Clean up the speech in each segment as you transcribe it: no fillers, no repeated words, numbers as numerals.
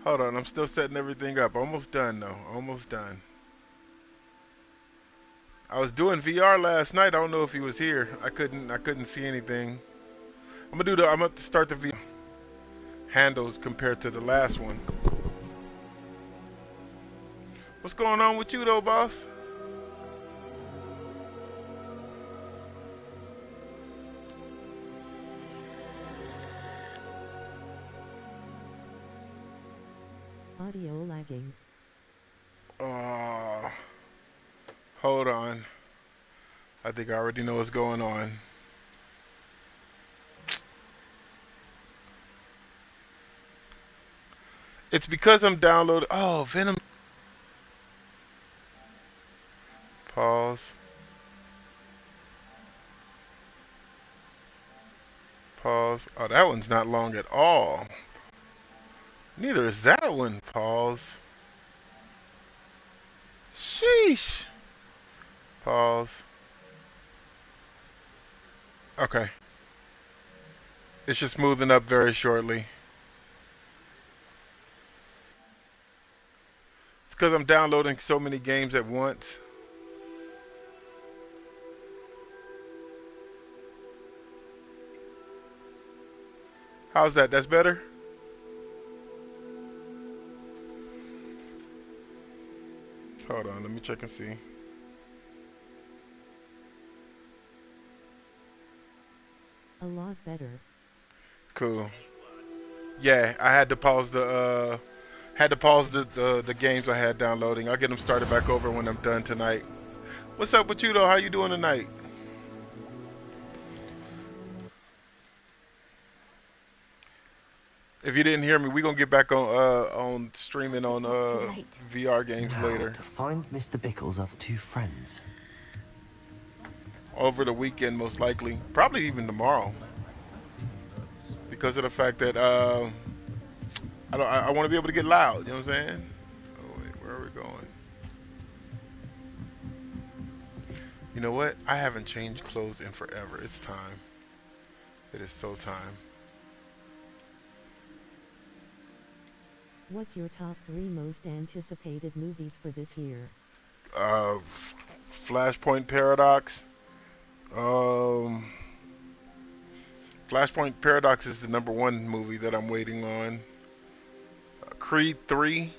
Hold on, I'm still setting everything up. Almost done though. Almost done. I was doing VR last night. I don't know if he was here. I couldn't see anything. I'm gonna start the VR handles compared to the last one. What's going on with you though, boss? Audio lagging. Uh, Hold on. I think I already know what's going on. It's because I'm downloading. Oh, Venom. Pause. Pause. Oh, that one's not long at all. Neither is that one. Pause. Sheesh. Pause. Okay. It's just smoothing up very shortly. It's because I'm downloading so many games at once. How's that? That's better? Hold on. Let me check and see. A lot better. Cool. Yeah, I had to pause the games I had downloading. I'll get them started back over when I'm done tonight. What's up with you though? How you doing tonight? If you didn't hear me, we gonna get back on streaming on It's not too late. VR games Now, later to find Mr. Bickle's other two friends. over the weekend, most likely, probably even tomorrow, because of the fact that I want to be able to get loud. You know what I'm saying? Oh wait, where are we going? You know what? I haven't changed clothes in forever. It's time. It is so time. What's your top 3 most anticipated movies for this year? Uh, Flashpoint Paradox. Um, Flashpoint Paradox is the number one movie that I'm waiting on. Creed 3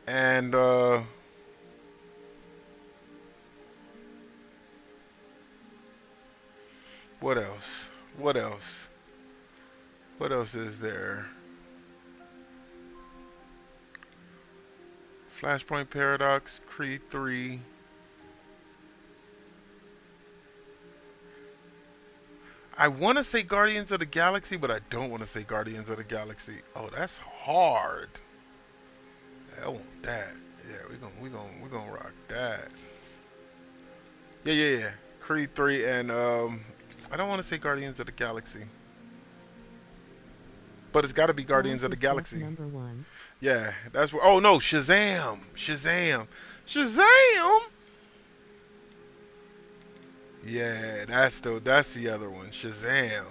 and what else? What else? What else is there? Flashpoint Paradox, Creed 3. I want to say Guardians of the Galaxy, but I don't want to say Guardians of the Galaxy. Oh, that's hard. I want that. Yeah, we gonna rock that. Yeah. Creed 3 and I don't want to say Guardians of the Galaxy, but it's got to be Guardians Flash of the is tough Galaxy. number 1. Yeah, that's what. Oh no, Shazam! Shazam! Yeah, that's the other one. Shazam!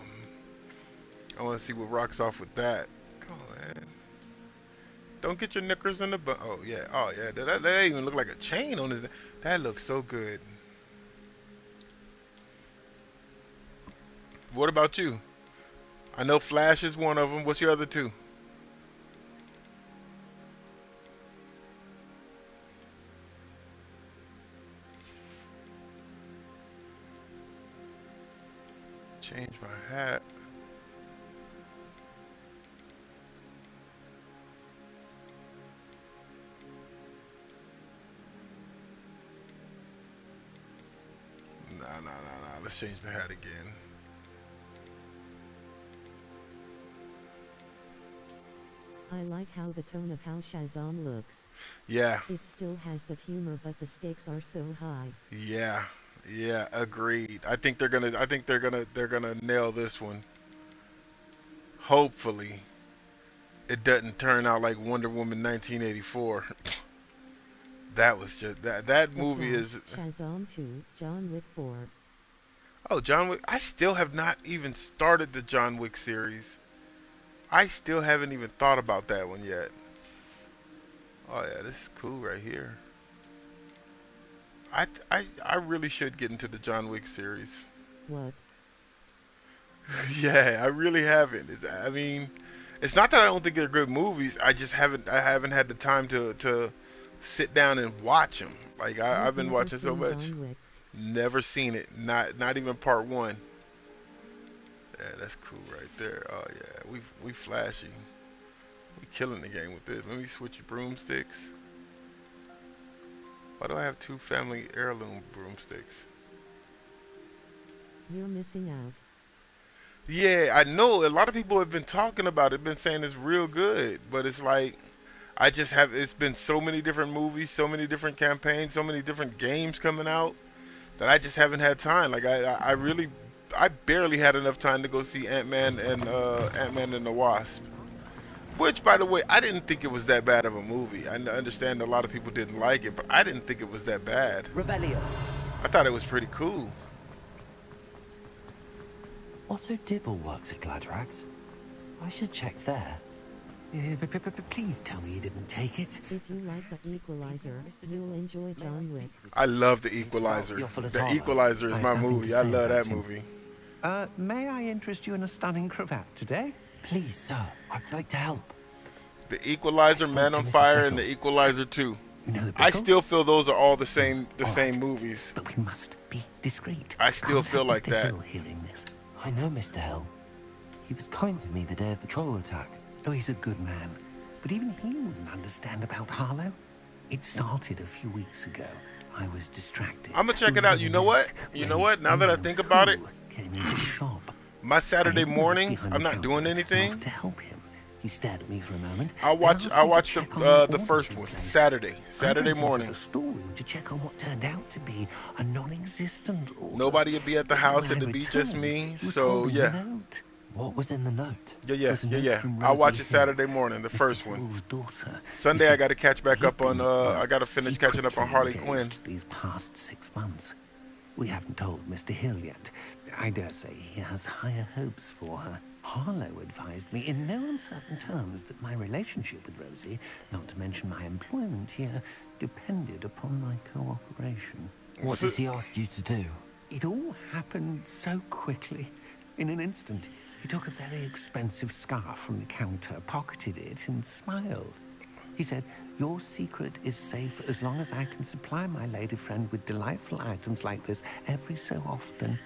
I want to see what rocks off with that. Come on, man. Don't get your knickers in the butt. Oh yeah, That even look like a chain on his. That looks so good. What about you? I know Flash is one of them. What's your other two? Change my hat. Nah. Let's change the hat again. I like how the tone of how Shazam looks. Yeah, It still has the humor, but the stakes are so high. yeah, yeah. Agreed. I think they're gonna nail this one. Hopefully, it doesn't turn out like Wonder Woman 1984. That was just that The movie Flash, is. Shazam 2, John Wick 4. Oh, John Wick. I still have not even started the John Wick series. I still haven't even thought about that one yet. Oh yeah, this is cool right here. I really should get into the John Wick series. What? Yeah, I really haven't. I mean, it's not that I don't think they're good movies. I haven't had the time to sit down and watch them. Like I've You've been never watching so seen much. John Wick? Never seen it. Not even part one. Yeah, that's cool right there. Oh yeah, we flashy. We killing the game with this. Let me switch your broomsticks. Why do I have two family heirloom broomsticks? You're missing out. Yeah, I know. A lot of people have been talking about it, been saying it's real good, but it's like I just have. It's been so many different movies, so many different campaigns, so many different games coming out that I just haven't had time. Like I really, I barely had enough time to go see Ant-Man and Ant-Man and the Wasp. Which, by the way, I didn't think it was that bad of a movie. I understand a lot of people didn't like it, but I didn't think it was that bad. Revelio. I thought it was pretty cool. Otto Dibble works at Gladrags. I should check there. Please tell me you didn't take it. If you like The Equalizer, you'll enjoy John Wick. I love The Equalizer. The Equalizer is my movie. I love that movie. May I interest you in a stunning cravat today? Please, sir, I'd like to help. The Equalizer, Man on Fire, and The Equalizer 2. You know the I Bickles? still feel those are all the same Right. movies. But we must be discreet. I still Can't feel have like Mr. that. Hill hearing this. I know Mr. Hill. He was kind to me the day of the troll attack. Oh, he's a good man. But even he wouldn't understand about Harlow. It started a few weeks ago. I was distracted. I'm gonna check it out. You know what? You know what? Now that I think about it, Came into the shop. my Saturday I hid mornings, behind I'm the not doing counter, anything. off to help him. He stared at me for a moment. I'll then watch. asked I'll me to watch check on the order first he'd one placed. Saturday I went into morning. the storeroom to check on what turned out to be a non-existent order. Nobody will be at the But house. when I It'll be just returned, me. he was So holding the yeah, note. What was in the note? yeah. I'll watch it Saturday morning, the first one. Daughter. Sunday I got to catch back "You've up on. been, I got to finish catching up on Harley secretly Quinn. engaged these past 6 months. We haven't told Mr. Hill yet. I dare say he has higher hopes for her. Harlow advised me in no uncertain terms that my relationship with Rosie, not to mention my employment here, depended upon my cooperation. What does he ask you to do? It all happened so quickly. In an instant, he took a very expensive scarf from the counter, pocketed it, and smiled. He said, "Your secret is safe as long as I can supply my lady friend with delightful items like this every so often."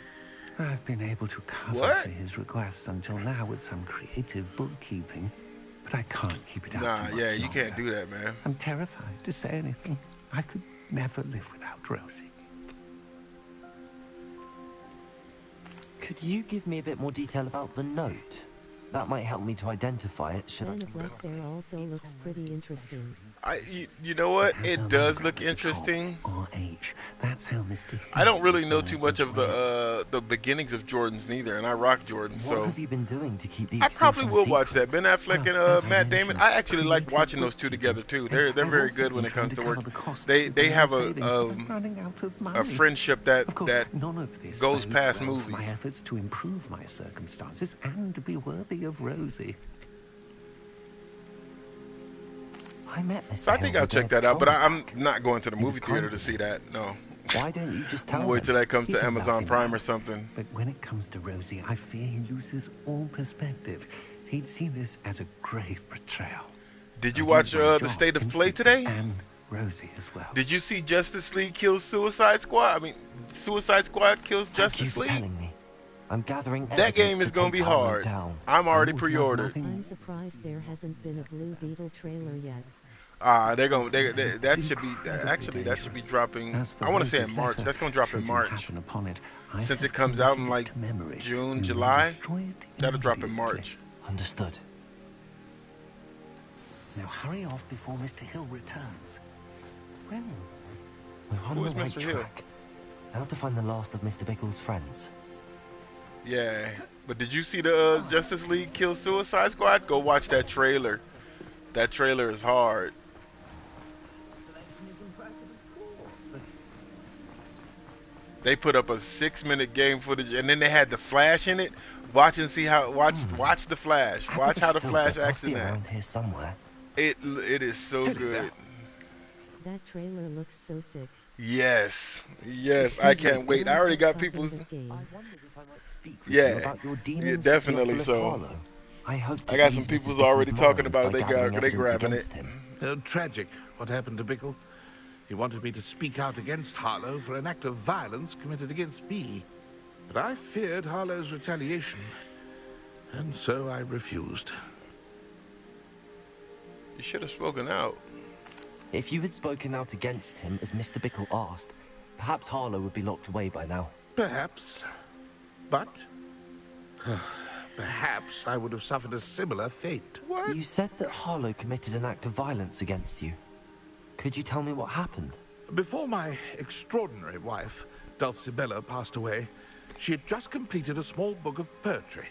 I've been able to cover What? for his requests until now with some creative bookkeeping, but I can't keep it up Nah, for much yeah, you can't longer. do that, man. I'm terrified to say anything. I could never live without Rosie. Could you give me a bit more detail about the note? That might help me to identify it, should Ben I? Affleck there also looks pretty interesting. You know what? has It a does logo look at the top, interesting. RH. That's how Mr. Hill I don't really know referred too much as of well. the beginnings of Jordans neither, and I rock Jordans, What so have you been doing to keep the I probably extortion will watch that. secret? Ben Affleck and Well, as I Matt Damon. mentioned, I actually like creative watching those two bookkeeping. together too. And They're I've very also good when been it comes trying to work. cover the costs They of they my have savings, but I'm running out of a money. friendship that Of course, that none of this goes bodes past well for movies. my efforts to improve my circumstances and to be worthy of Rosie. I met Mr. So I Hill think the I'll day check of that the out, but troll I'm attack. not going to the He was movie kind theater to to see me. that. No. Why don't you just tell Wait him? till that comes He's to a Amazon lovely Prime man. or something. But when it comes to Rosie, I fear he loses all perspective. He'd see this as a grave betrayal. Did you I watch did my the job State of Play instantly, today? And Rosie as well. Did you see Justice League kills Suicide Squad? I mean, Suicide Squad kills Thank you Justice for League? telling me. I'm gathering That evidence game is to gonna take be Harlow hard. down. I'm already I would love pre-ordered. nothing I'm surprised there hasn't been a Blue Beetle trailer yet. They're gonna that should be Incredibly actually that should be dangerous. dropping. As for I want to say in Rosie's March. letter, That's gonna drop in should you March. happen upon it, I Since have it comes out in committed like it to memory. June, You will July, destroy it that'll drop in immediately. March. Understood. Now hurry off before Mr. Hill returns. Well, We're on Who the is right Mr. Hill? track. Now to find the last of Mr. Bickle's friends. Yeah, but did you see the Justice League kill Suicide Squad? Go watch that trailer. That trailer is hard. They put up a 6-minute game footage, and then they had the Flash in it. Watch and see how. Watch the Flash. Watch how the Flash acts in that. Around here somewhere. It is so good. That trailer looks so sick. Yes, I can't wait. I already got people's. I wondered if I might speak with Yeah, you about your dealings yeah, with definitely Theophilus so. Harlow. I hope I got some people's already talking about it. They grabbing it. Tragic what happened to Bickle. He wanted me to speak out against Harlow for an act of violence committed against me. But I feared Harlow's retaliation, and so I refused. You should have spoken out. If you had spoken out against him, as Mr. Bickle asked, perhaps Harlow would be locked away by now. Perhaps. But perhaps I would have suffered a similar fate. What? You said that Harlow committed an act of violence against you. Could you tell me what happened? Before my extraordinary wife, Dulcibella, passed away, she had just completed a small book of poetry.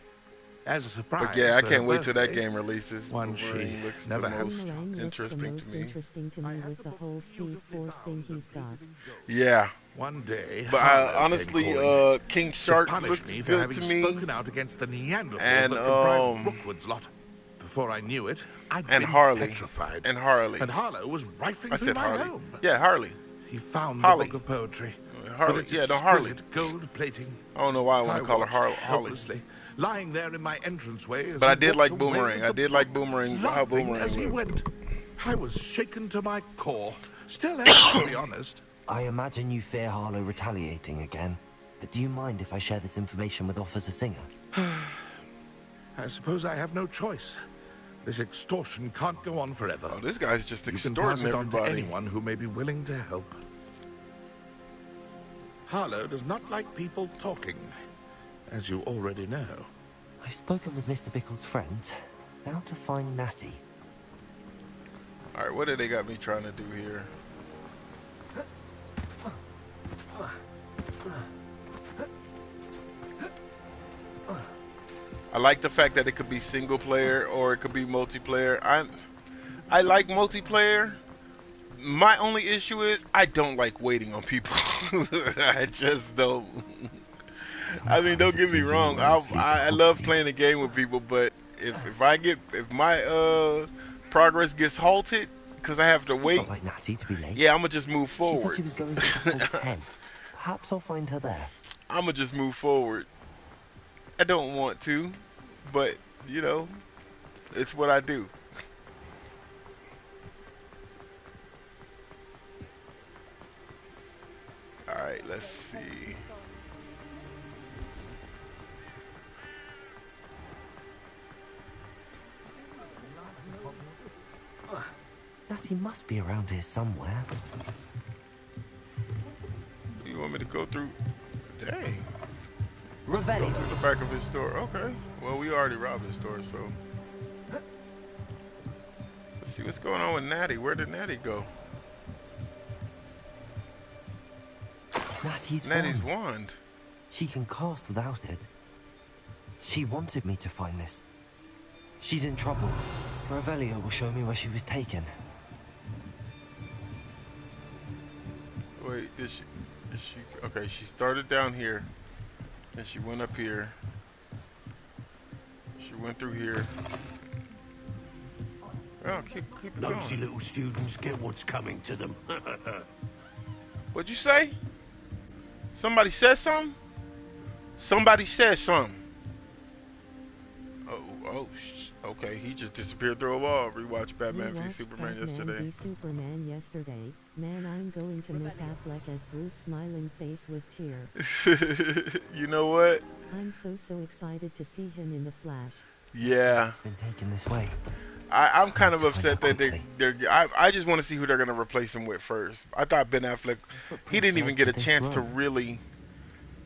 As a surprise, But yeah, I for can't her wait till that birthday, game releases. one she Wolverine looks never the had. most Boomerang looks the interesting most to me. interesting to me with the whole Speed Force thing he's got. Yeah, One day, but Harlow honestly, came calling King to Shark punish looks me for good having to me. spoken out against the Neanderthals And, that comprise Rookwood's lot. Before I knew it, I'd And been Harley. petrified. And Harley. And Harlow was rifling I through said my Harley. home. Yeah, Harley. He found Harley. the book of poetry. Harley. With its Yeah, no, Harley. exquisite gold plating. I don't know why I want to call her watched Harley. helplessly, lying there in my entranceway. As But he I did walked like away Boomerang. with I the did like book, Boomerang. How laughing Boomerang as he looked. went. I was shaken to my core. Still am, to be honest. I imagine you fear Harlow retaliating again. But do you mind if I share this information with Officer Singer? I suppose I have no choice. This extortion can't go on forever. Oh, this guy's just You can extorting pass it on to everybody. anyone who may be willing to help. Harlow does not like people talking, as you already know. I've spoken with Mr. Bickle's friends. Now to find Natty. All right, what do they got me trying to do here? I like the fact that it could be single player or it could be multiplayer. I like multiplayer. My only issue is I don't like waiting on people. I just don't. I mean, don't get me wrong. I love playing the game with people, but if my progress gets halted because I have to It's wait, not like Natty to be late. yeah, I'm gonna just move She said forward. she was going to Bickle's 10. Perhaps I'll find her there. I'm gonna just move forward. I don't want to, but you know, it's what I do. All right, let's see. Natty must be around here somewhere. You want me to go through? Dang. Revelli. Through the back of his store. Okay. Well, we already robbed his store, so. Let's see what's going on with Natty. Where did Natty go? Natty's Natty's wand. wand. She can cast without it. She wanted me to find this. She's in trouble. Revelio will show me where she was taken. Wait, is she? Okay, she started down here, and she went up here. She went through here. Oh, keep it Nosy going. little students get what's coming to them. What'd you say? Somebody said something? Somebody said something. Okay, he just disappeared through a wall. Rewatched Batman We v watched Superman Batman yesterday. v Superman yesterday. Man, I'm going to miss Affleck as Bruce, smiling face with tear. You know what? I'm so excited to see him in the Flash. Yeah, Been taken this way. I'm kind of Let's find upset out that quickly. I just want to see who they're gonna replace him with first. I thought Ben Affleck, he didn't even get a chance to really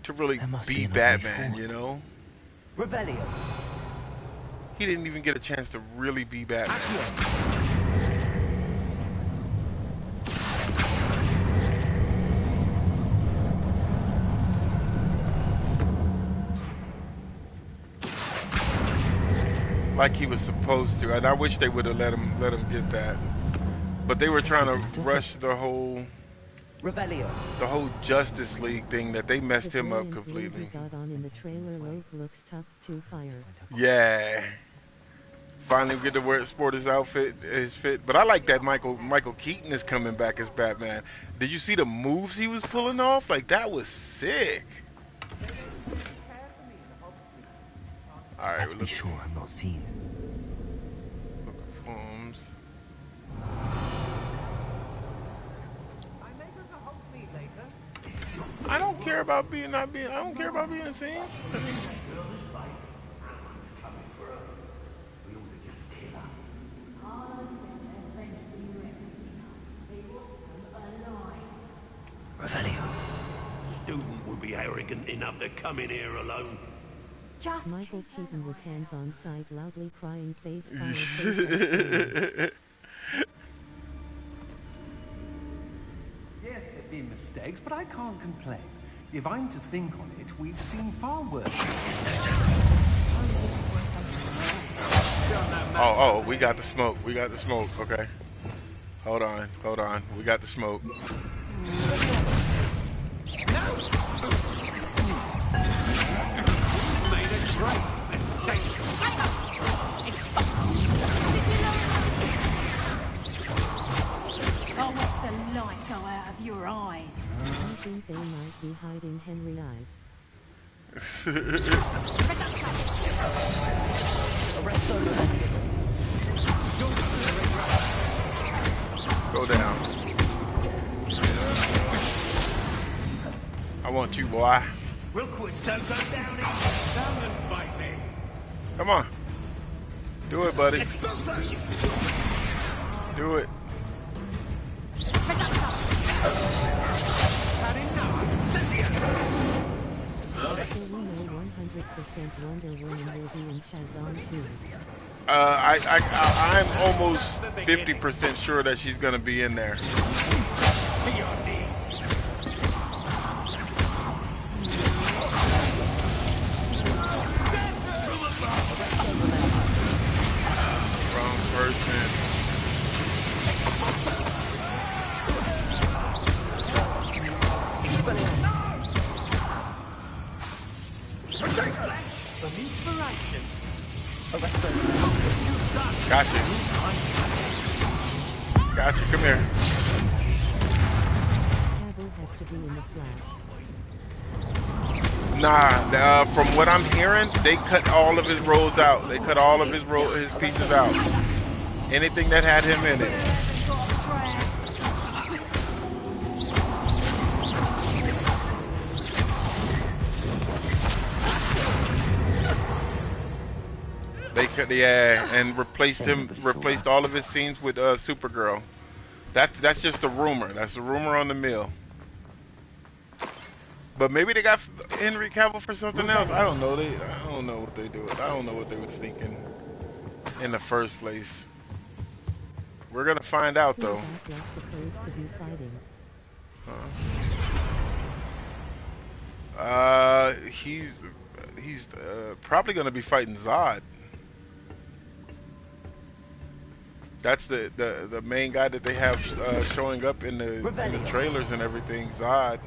There must be be another way Batman. forward. You know, Revelio. he didn't even get a chance to really be Batman. Like he was supposed to, and I wish they would have let him get that. But they were trying to rush the whole Revelio. The whole Justice League thing that they messed The him boy up in blue he completely. got on in the trailer looks tough to fire. Yeah. Finally we get to wear sport his outfit, his fit. But I like that Michael Keaton is coming back as Batman. Did you see the moves he was pulling off? Like that was sick. Alright, Let's we're be sure I'm not seen. looking for homes. I don't care about being not being. I don't care about being seen. I mean, Revelio. Student would be arrogant enough to come in here alone. Michael Keaton was hands on site, loudly crying face fire face. Yes, there've been mistakes, but I can't complain. If I'm to think on it, we've seen far worse. oh, we got the smoke. We got the smoke. Okay. Hold on. We got the smoke. Oh, watch the light go out of your eyes. I think they might be hiding Henry eyes. Go down. I want you, boy. Real quick, so go down here. Down and fight me. Come on. Do it, buddy. Do it. So we know 100% Wonder Woman will be in Shazam too. I'm almost 50% sure that she's gonna be in there. To your knees. Wrong person. Gotcha. Gotcha. Come here. Cavill has to be in the Flash. Nah. From what I'm hearing, they cut all of his roles out. They cut all of his pieces out. Anything that had him in it. They cut, yeah, and replaced all of his scenes with Supergirl. That's just a rumor. That's a rumor on the mill. But maybe they got Henry Cavill for something else. I don't know. I don't know what they do. I don't know what they were thinking in the first place. We're gonna find out Who's though. Batfleck supposed to be fighting? He's probably gonna be fighting Zod. That's the main guy that they have showing up in the trailers and everything, Zod.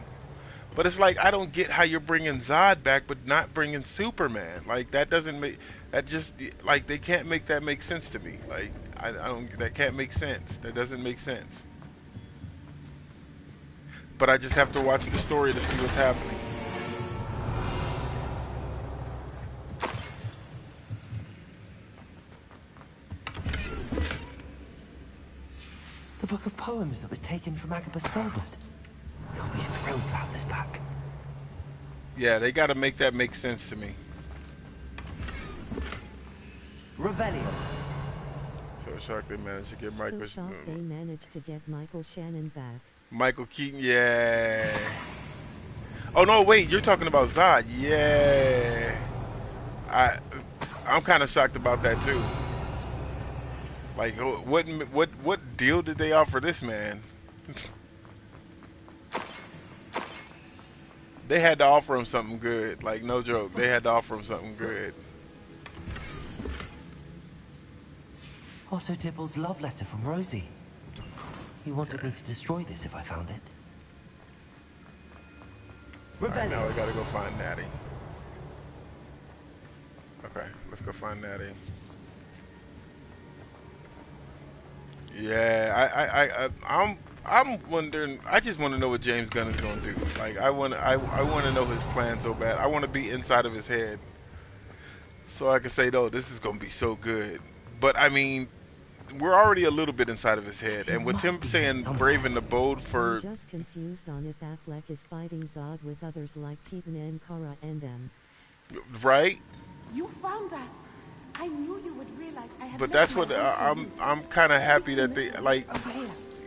But it's like I don't get how you're bringing Zod back, but not bringing Superman. Like that doesn't make that just like they can't make that make sense to me. Like I don't that can't make sense. That doesn't make sense. But I just have to watch the story to see what's happening. The book of poems that was taken from Agabus Filbert. He'll be thrilled to have this back. Yeah, they got to make that make sense to me. Revelio. So shocked they managed to get Michael. So shocked they managed to get Michael Shannon back. Michael Keaton, yeah. Oh no, wait, you're talking about Zod, yeah. I'm kind of shocked about that too. Like, what deal did they offer this man? They had to offer him something good. Like, no joke, they had to offer him something good. Otto Dibble's love letter from Rosie. He wanted me to destroy this if I found it. Alright, now we gotta go find Natty. Okay, let's go find Natty. Yeah, I'm wondering. I just want to know what James Gunn is gonna do. Like, I want to know his plan so bad. I want to be inside of his head, so I can say, "No, this is gonna be so good." But I mean, we're already a little bit inside of his head, and with him saying "brave and the bold" for I'm just confused on if Affleck is fighting Zod with others like Keaton and Kara and them. right. You found us. I knew you would realize I had. But that's what I'm kind of happy that they like.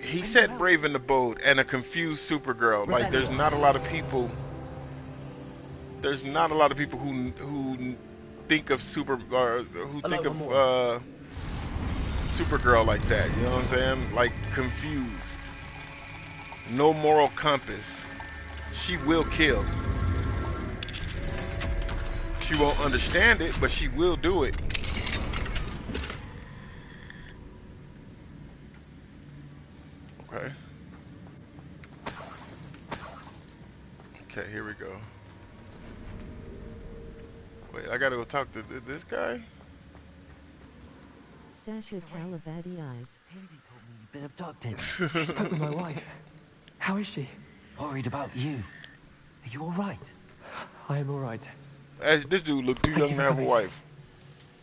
He said brave and the bold and a confused Supergirl. Like, there's not a lot of people. There's not a lot of people who think of Supergirl like that. You know what I'm saying? Like, confused. No moral compass. She will kill. She won't understand it, but she will do it. Okay. Okay, here we go. Wait, I gotta go talk to this guy? Sasha Calabati eyes. Daisy told me you've been abducted. She spoke with my wife. How is she? Worried about you. Are you alright? I am alright. This dude looked too young to have a wife.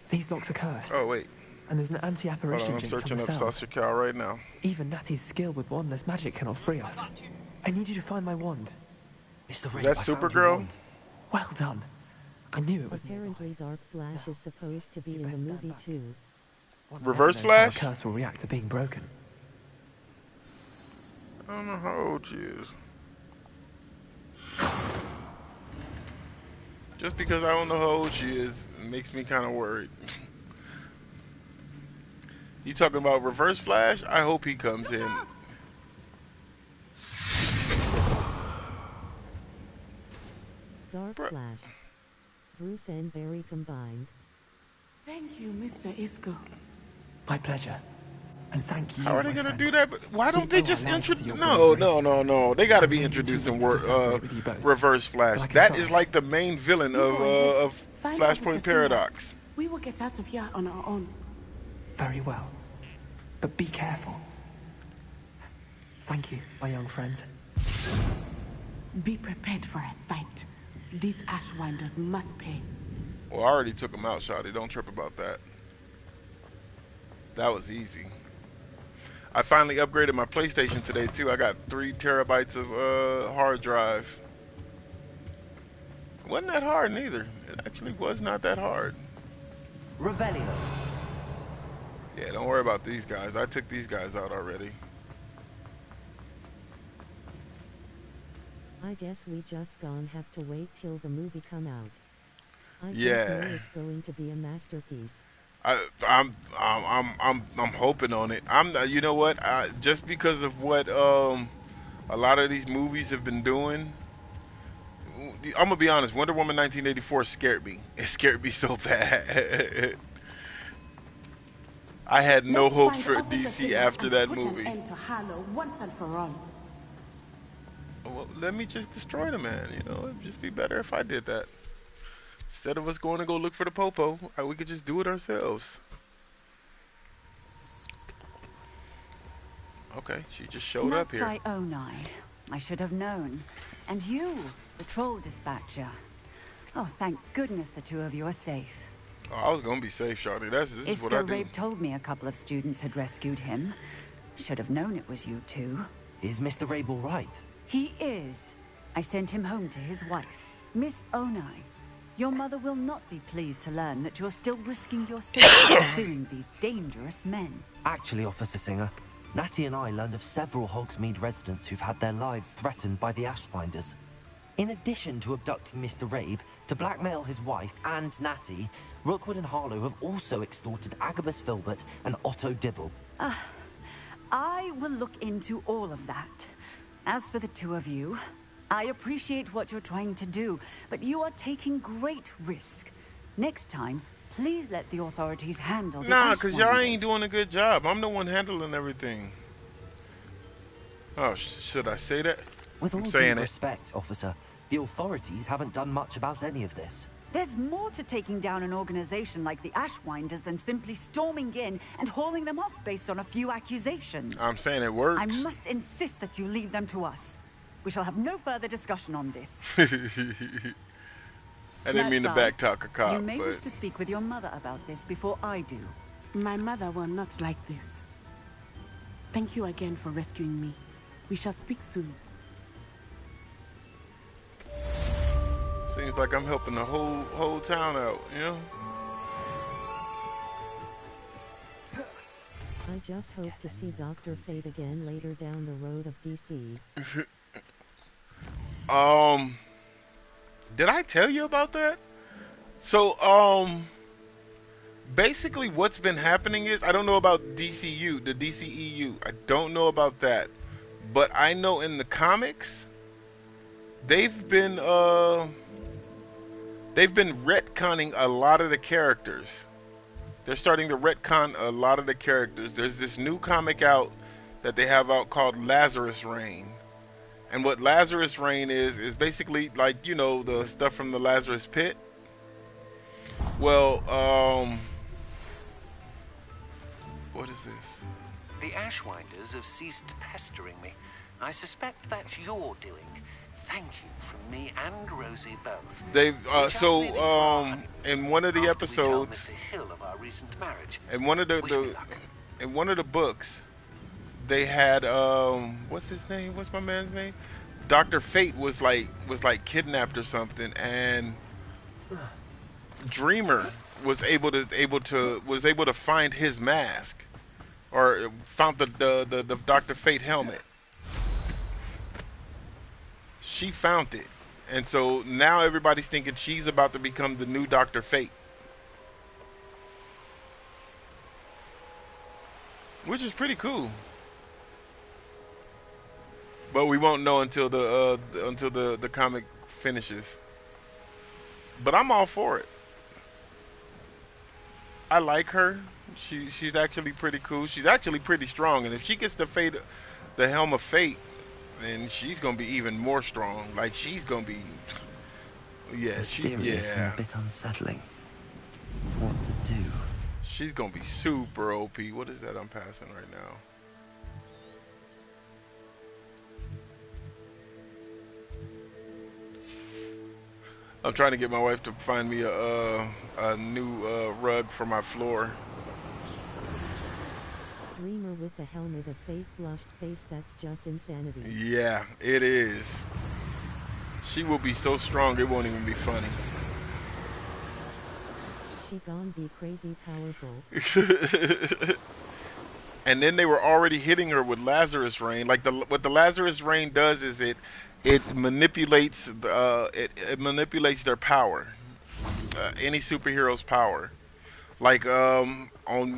These locks are cursed. Oh, wait. And there's an anti-apparition I'm jinx on searching the up cells. Sasha Cal right now. Even Natty's skill with wandless magic cannot free us. I need you to find my wand. Mr. Is that Supergirl? Well done. I knew it was. Apparently Dark Flash is supposed to be in the movie too. Reverse Never knows how a Flash? curse will react to being broken. I don't know how old she is. Just because I don't know how old she is makes me kind of worried. You talking about Reverse Flash? I hope he comes in. Dark Flash. Bruce and Barry combined. Thank you, Mr. Isco. My pleasure. And thank you. How are they my gonna friend. do that? But why don't they The just OLS to introduce? your No, bravery. no. They got to be I may be too introducing weak to celebrate with you both, Reverse Flash. but I can That try. is like the main villain You go ahead. of Find Officer Flashpoint Singer. Paradox. We will get out of here on our own. Very well. But be careful. Thank you, my young friends. Be prepared for a fight. These Ashwinders must pay. Well, I already took him out, Shawty. Don't trip about that. That was easy. I finally upgraded my PlayStation today too. I got 3 terabytes of hard drive. Wasn't that hard neither. It actually was not that hard. Revelio. Yeah, don't worry about these guys. I took these guys out already. I guess we just gonna have to wait till the movie come out. I just Yeah. know it's going to be a masterpiece. I'm hoping on it. You know what? Just because of what a lot of these movies have been doing. I'm gonna be honest. Wonder Woman 1984 scared me. It scared me so bad. I had no Let's hope find for Officer DC Singer after and that put movie. an end to Harlow once and for all. Well, let me just destroy the man. You know, it'd just be better if I did that. Instead of us going to go look for the popo, we could just do it ourselves. Okay, she just showed up here. Onai. I should have known. And you, the troll dispatcher. Oh, thank goodness the two of you are safe. Oh, I was gonna be safe, Shawty. This is what I Isco do. Rabe told me a couple of students had rescued him. Should have known it was you two. Is Mr. Rabe alright? He is. I sent him home to his wife, Miss Onai. Your mother will not be pleased to learn that you're still risking your safety pursuing these dangerous men. Actually, Officer Singer, Natty and I learned of several Hogsmeade residents who've had their lives threatened by the Ashbinders. In addition to abducting Mr. Rabe to blackmail his wife and Natty, Rookwood and Harlow have also extorted Agabus Filbert and Otto Dibble. I will look into all of that. As for the two of you, I appreciate what you're trying to do, but you are taking great risk. Next time, please let the authorities handle the Nah, cause y'all Ashwinders. ain't doing a good job. I'm the one handling everything. Oh, should I say that? With all I'm due saying it. respect, officer, the authorities haven't done much about any of this. There's more to taking down an organization like the Ashwinders than simply storming in and hauling them off based on a few accusations. I'm saying it works. I must insist that you leave them to us. We shall have no further discussion on this. I didn't mean to backtalk a cop, You may but wish to speak with your mother about this before I do. My mother will not like this. Thank you again for rescuing me. We shall speak soon. seems like I'm helping the whole town out, you know? I just hope to see Dr. Fate again later down the road of DC. Did I tell you about that? So, basically what's been happening is, I don't know about DCU, the DCEU. I don't know about that. But I know in the comics, they've been retconning a lot of the characters. They're starting to retcon a lot of the characters. There's this new comic out that they have out called Lazarus Reign. And what Lazarus Reign is basically like, you know, the stuff from the Lazarus Pit. Well, what is this? The Ashwinders have ceased pestering me. I suspect that's your doing. Thank you from me and Rosie both. They've in one of the episodes, Hill of our recent marriage. in one of the books, they had what's his name? What's my man's name? Dr. Fate was like kidnapped or something, and Dreamer was able to find his mask, or found the Dr. Fate helmet. She found it, and so now everybody's thinking she's about to become the new Dr. Fate, which is pretty cool. But we won't know until the comic finishes. But I'm all for it. I like her. She's actually pretty cool. She's actually pretty strong, and if she gets the Helm of Fate, then she's gonna be even more strong. Like, she's gonna be, mysterious and a bit unsettling. What to do? She's gonna be super OP. What is that I'm passing right now? I'm trying to get my wife to find me a new rug for my floor. Dreamer with the helmet of fate, flushed face, that's just insanity. Yeah, it is. She will be so strong it won't even be funny. She gon' be crazy powerful. And then they were already hitting her with Lazarus Reign. Like, what the Lazarus Reign does is it manipulates it manipulates their power. Any superhero's power. Like, on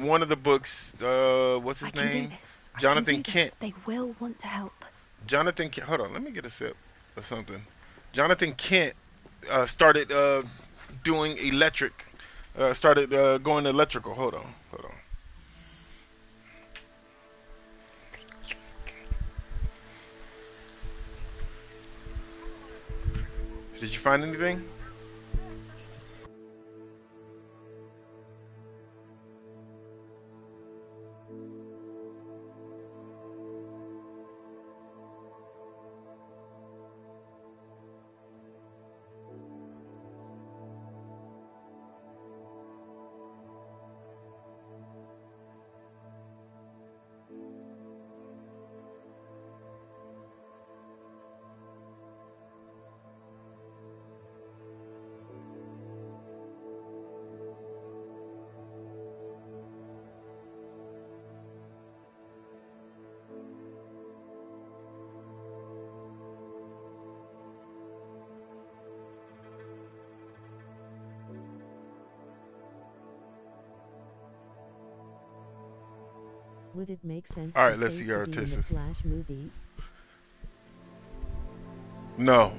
one of the books, what's his name? Jonathan Kent. They will want to help. Jonathan Kent. Hold on, let me get a sip or something. Jonathan Kent started doing electric. Started going electrical. Hold on. Did you find anything? Would it make sense All right, for let's Fate see our to be in the artistic. Flash movie? No.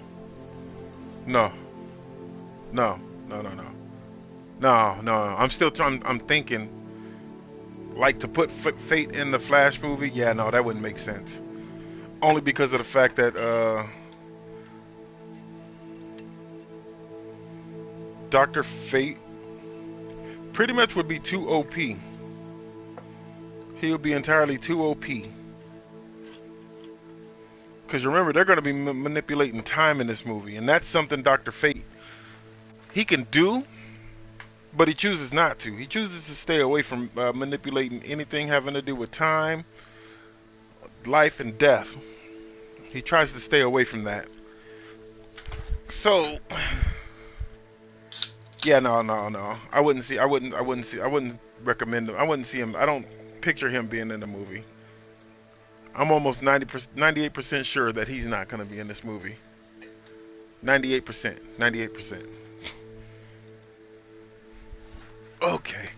I'm thinking, like, to put Fate in the Flash movie. Yeah, no, that wouldn't make sense. Only because of the fact that Dr. Fate pretty much would be too OP. He would be entirely too OP. Because remember, they're going to be manipulating time in this movie, and that's something Dr. Fate, he can do, but he chooses not to. He chooses to stay away from manipulating anything having to do with time, life, and death. He tries to stay away from that. So, yeah, no. I wouldn't recommend him. I wouldn't see him. I don't picture him being in the movie. I'm almost 98% sure that he's not going to be in this movie. 98%. Okay.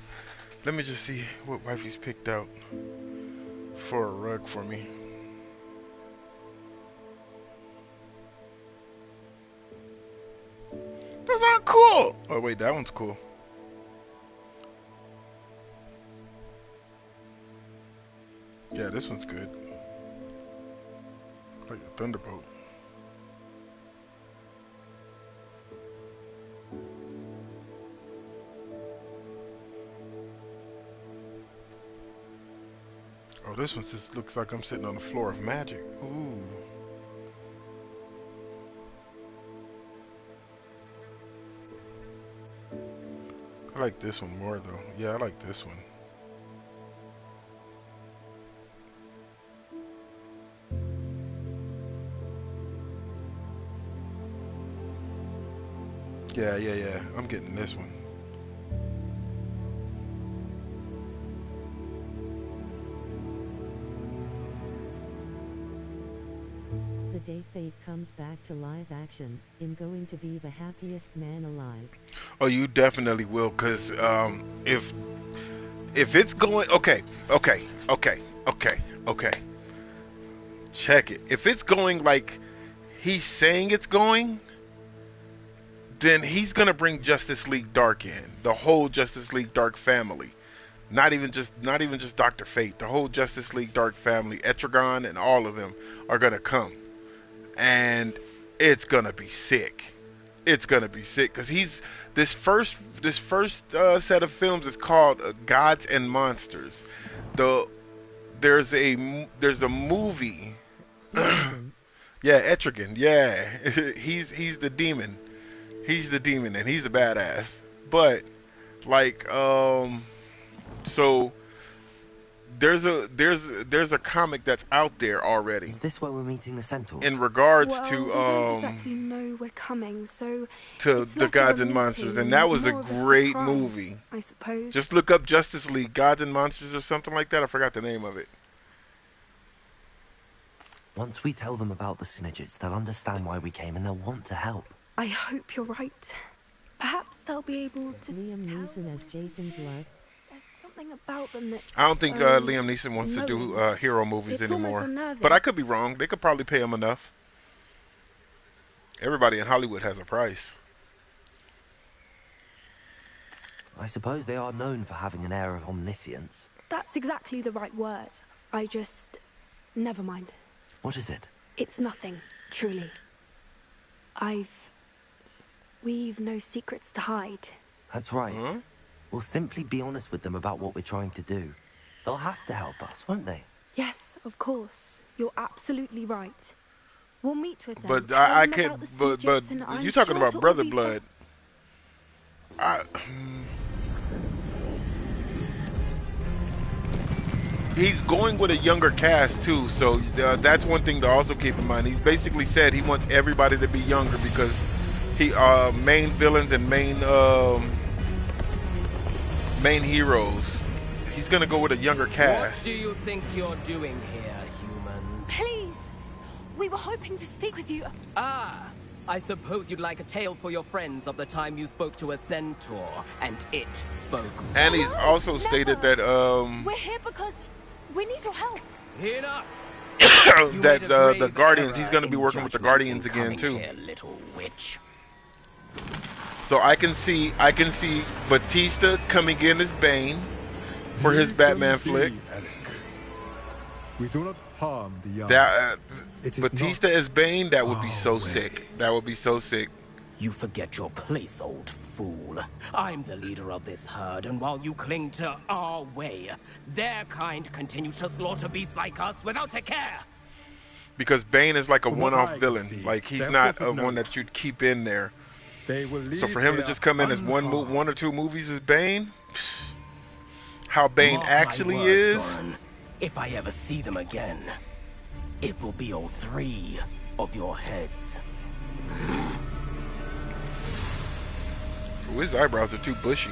Let me just see what wifey's picked out for a rug for me. Those aren't cool. Oh, wait, that one's cool. Yeah, this one's good. Like a thunderbolt. Oh, this one just looks like I'm sitting on the floor of magic. Ooh. I like this one more though. Yeah, I like this one. Yeah. I'm getting this one. The day Fate comes back to live action, I'm going to be the happiest man alive. Oh, you definitely will, cause if it's going okay. Check it. If it's going like he's saying it's going, then he's gonna bring Justice League Dark in, the whole Justice League Dark family, not even just Dr. Fate, the whole Justice League Dark family, Etrigan and all of them are gonna come, and it's gonna be sick. It's gonna be sick because this first set of films is called Gods and Monsters. There's a movie. Yeah, Etrigan. Yeah, he's the demon. He's the demon, and he's a badass. But like, so there's a comic that's out there already. Is this where we're meeting the Centaurs? In regards to we don't exactly know we're coming, so to the Gods and Monsters, and that was a great movie. I suppose. Just look up Justice League Gods and Monsters or something like that. I forgot the name of it. Once we tell them about the Snidgets, they'll understand why we came and they'll want to help. I hope you're right. Perhaps they'll be able to. Liam Neeson as Jason Blood. There's something about them that's. I don't think Liam Neeson wants to do hero movies anymore. But I could be wrong. They could probably pay him enough. Everybody in Hollywood has a price. I suppose they are known for having an air of omniscience. That's exactly the right word. I just. Never mind. What is it? It's nothing, truly. We've no secrets to hide. That's right. Huh? We'll simply be honest with them about what we're trying to do. They'll have to help us, won't they? Yes, of course. You're absolutely right. We'll meet with them. But I can't. But you're talking about Brother Blood. He's going with a younger cast too, so that's one thing to also keep in mind. He's basically said he wants everybody to be younger because he main villains and main heroes. He's gonna go with a younger cast. What do you think you're doing here, humans? Please, we were hoping to speak with you. Ah, I suppose you'd like a tale for your friends of the time you spoke to a centaur and it spoke. And he's also stated that we're here because we need your help. Enough. that the Guardians, he's going to be working with the Guardians again too. Here, little witch. So I can see Batista coming in as Bane for his Batman flick. We do not harm the young. That It is Batista not as Bane, that would be our so way. sick. That would be so sick. You forget your place, old fool. I'm the leader of this herd, and while you cling to our way, their kind continue to slaughter beasts like us without a care. Because Bane is like a From what one-off I can villain. see, Like he's they're not sort of a one known. that you'd keep in there. They will leave So for him to here just come in as one unharmed. or two movies as Bane, how Bane Mark actually my words, is. Doran. If I ever see them again, it will be all 3 of your heads. Ooh, his eyebrows are too bushy.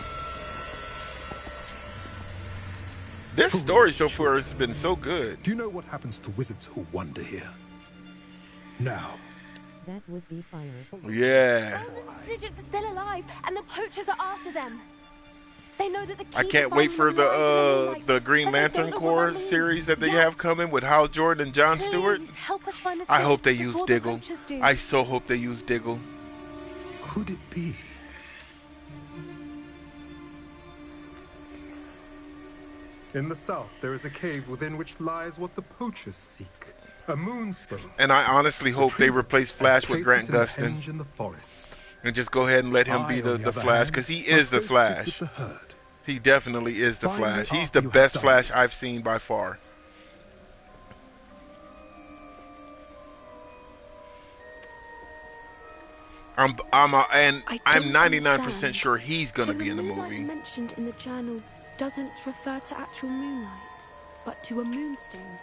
This story so far has been so good. Do you know what happens to wizards who wander here? Now, That would be fire. Yeah. The Snidgets are still alive, and the poachers are after them. They know that the key I to can't wait finding for them lies in the Moonlight, Green but they Lantern don't know what Corps that means series that they yet. have coming with Hal Jordan and Jon Stewart. Please help us find the I hope Snidgets they use before the Diggle. poachers do. I so hope they use Diggle. could it be? In the south, there is a cave within which lies what the poachers seek. A moonstone. And I honestly hope they replace Flash with Place Grant it in a Gustin henge in the forest. and just go ahead and let him I, be on the the other Flash, hand, because he is must the go stick Flash. with the herd. He definitely is the Find me Flash. He's after the you have best done Flash this. I've seen by far. I'm I I'm don't 99% understand. sure he's gonna So be in the moonlight movie. mentioned in the journal doesn't refer to actual moonlight, but to a moonstone.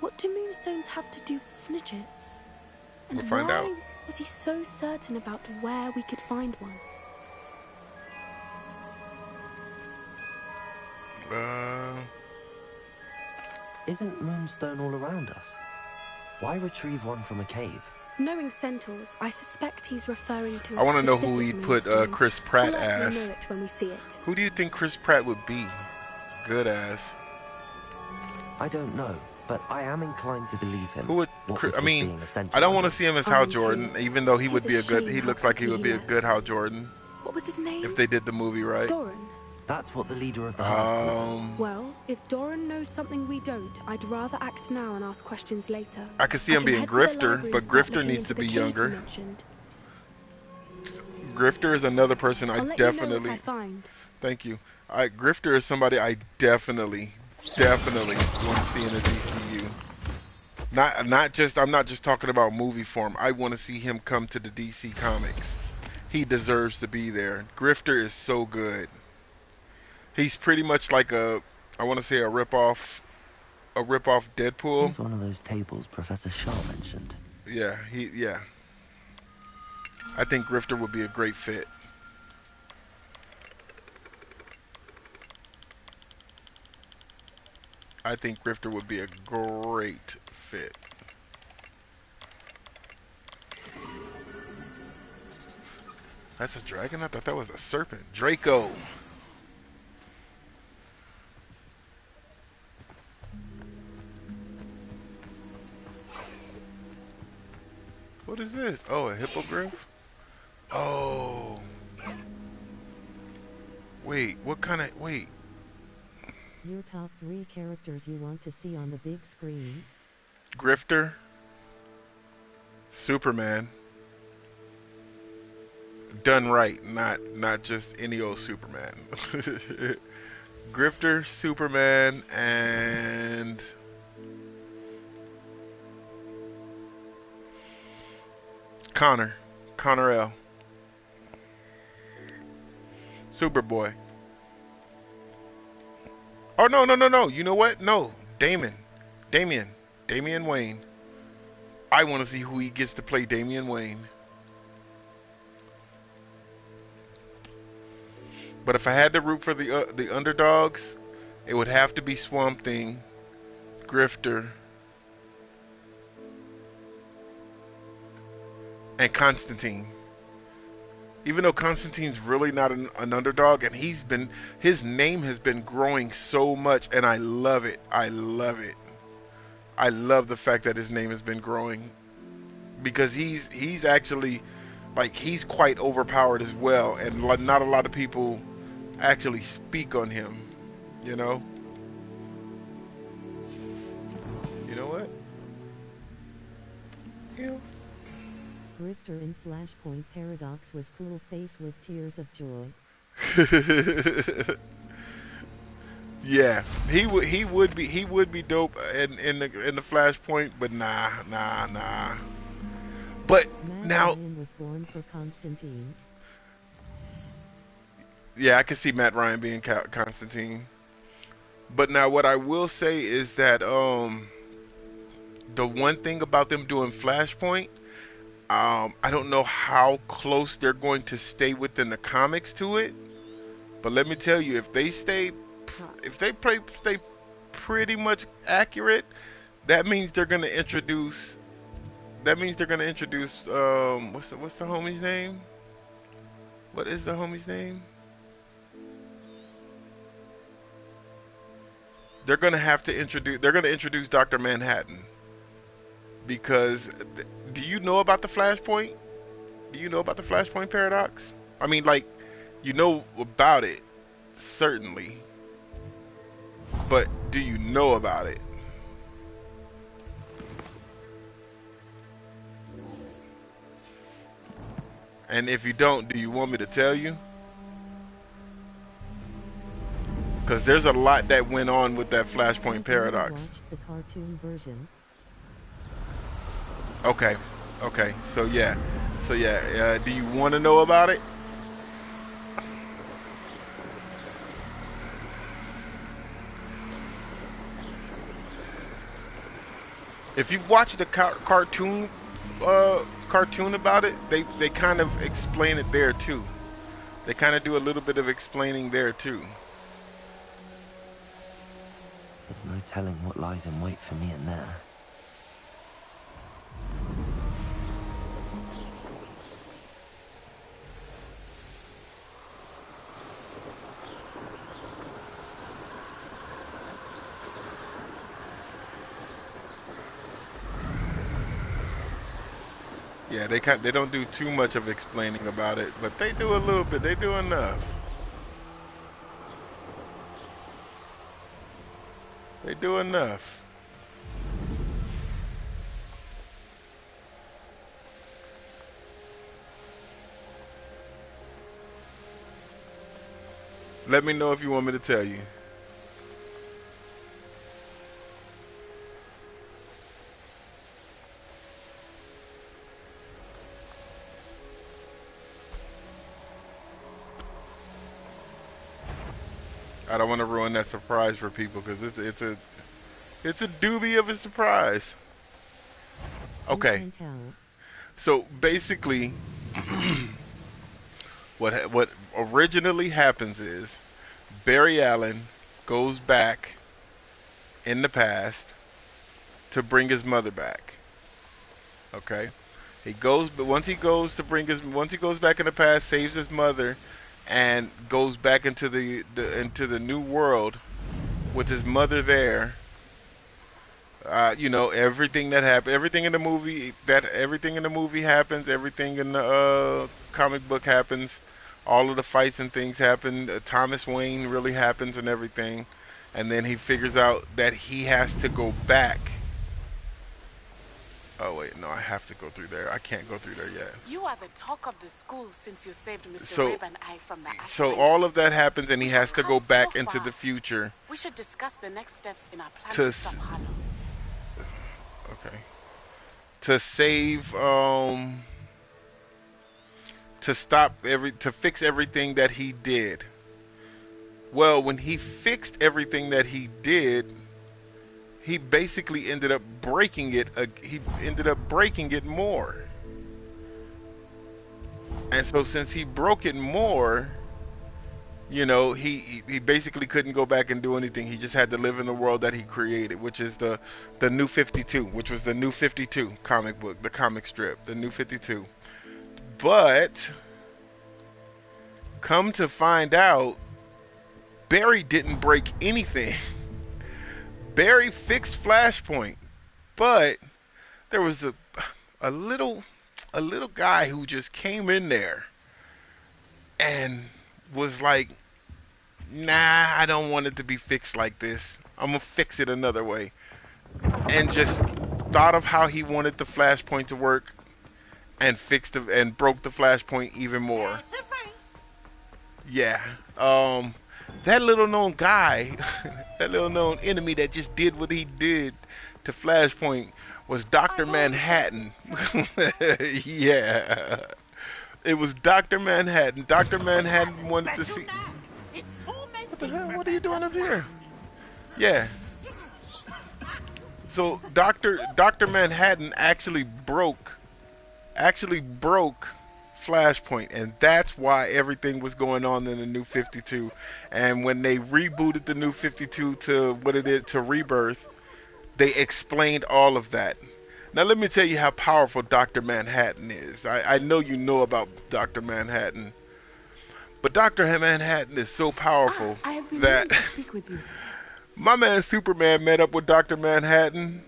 What do moonstones have to do with Snidgets? And We'll find why out. was he so certain about where we could find one? Isn't Moonstone all around us? Why retrieve one from a cave? Knowing centaurs, I suspect he's referring to a I want to know who specific he'd put moonstone. Chris Pratt We'll likely as. know it when we see it. Who do you think Chris Pratt would be good as? I don't know, but I am inclined to believe him. Who would? What Chris, with I this mean, being a centaur I don't want to idol. see him as I Hal do Jordan, too. even though he It would is be a a good. shame He how looks like he would quickly be a he good left. Hal Jordan What was his name? if they did the movie right. Doran. That's what the leader of the herd calls him. Well, if Doran knows something we don't, I'd rather act now and ask questions later. I could see him being head to the Grifter, library but and start Grifter looking needs into to be the cave you younger. mentioned. Grifter is another person I'll I let you know definitely. what I find. Thank you. Grifter is somebody I definitely want to see in the DCU. Not just. I'm not just talking about movie form. I want to see him come to the DC Comics. He deserves to be there. Grifter is so good. He's pretty much like I want to say a rip-off Deadpool. He's one of those tables Professor Shaw mentioned. Yeah, yeah. I think Grifter would be a great fit. I think Grifter would be a great fit. That's a dragon? I thought that was a serpent. Draco. What is this? Oh, a hippogriff? Oh. Wait, what kind of... Wait. Your top 3 characters you want to see on the big screen. Grifter. Superman. Done right, not just any old Superman. Grifter, Superman, and... Connor L. Superboy. Oh, no. You know what? No. Damian Wayne. I want to see who he gets to play Damian Wayne. But if I had to root for the underdogs, it would have to be Swamp Thing, Grifter, and Constantine. Even though Constantine's really not an underdog, and his name has been growing so much, and I love it. I love the fact that his name has been growing, because he's actually, like, he's quite overpowered as well, and not a lot of people actually speak on him, you know? You know what? again? Grifter in Flashpoint Paradox was cool face with tears of joy. Yeah, he would be dope in the Flashpoint, but nah. But Matt now, Ryan was born for Constantine. yeah, I can see Matt Ryan being Constantine. But now, what I will say is that the one thing about them doing Flashpoint, I don't know how close they're going to stay within the comics to it. But let me tell you, if they stay pretty much accurate, that means they're gonna introduce. What's the homie's name? What is the homie's name? They're gonna introduce Dr. Manhattan, because do you know about the Flashpoint? Do you know about the Flashpoint paradox? I mean, like, you know about it, certainly. But do you know about it? And if you don't, do you want me to tell you? Because there's a lot that went on with that Flashpoint paradox. Watched the cartoon version. Okay. So yeah. Do you want to know about it? If you watch the cartoon about it, they kind of explain it there too. They kind of do a little bit of explaining there too. There's no telling what lies in wait for me in there. Yeah, they don't do too much of explaining about it, but they do a little bit. They do enough. They do enough. Let me know if you want me to tell you. I don't want to ruin that surprise for people because it's a doobie of a surprise. Okay. So basically, what originally happens is Barry Allen goes back in the past to bring his mother back. Okay. Once he goes back in the past, saves his mother, and goes back into the new world with his mother there. Everything that happened, everything in the movie happens, everything in the comic book happens, all of the fights and things happen. Thomas Wayne really happens and everything, and then he figures out that he has to go back. Oh wait, no, I have to go through there. I can't go through there yet. You are the talk of the school since you saved Mr. Rabe and I from the Ashbinders. So all of that happens, and he has to go back into the future. We should discuss the next steps in our plan to stop Harlow. Okay. To save, to fix everything that he did. Well, when he fixed everything that he did, he basically ended up breaking it. He ended up breaking it more. And so since he broke it more, he basically couldn't go back and do anything. He just had to live in the world that he created, which is the New 52, which was the New 52 comic book, the comic strip, the New 52. But come to find out, Barry didn't break anything. Barry fixed Flashpoint, but there was a little guy who just came in there and was like, nah, I don't want it to be fixed like this. I'm gonna fix it another way, and just thought of how he wanted the flashpoint to work and broke the flashpoint even more. Yeah. That little known guy, that little known enemy that just did what he did to Flashpoint was Dr. Manhattan. Yeah. It was Dr. Manhattan. Dr. Manhattan wanted to see. What the hell? What are you doing up here? Yeah. So Dr. Manhattan actually broke Flashpoint, and that's why everything was going on in the New 52. And when they rebooted the New 52 to what it is to Rebirth, they explained all of that. Now let me tell you how powerful Dr. Manhattan is. I know you know about Dr. Manhattan, but Dr. Manhattan is so powerful that my man Superman met up with Dr. Manhattan,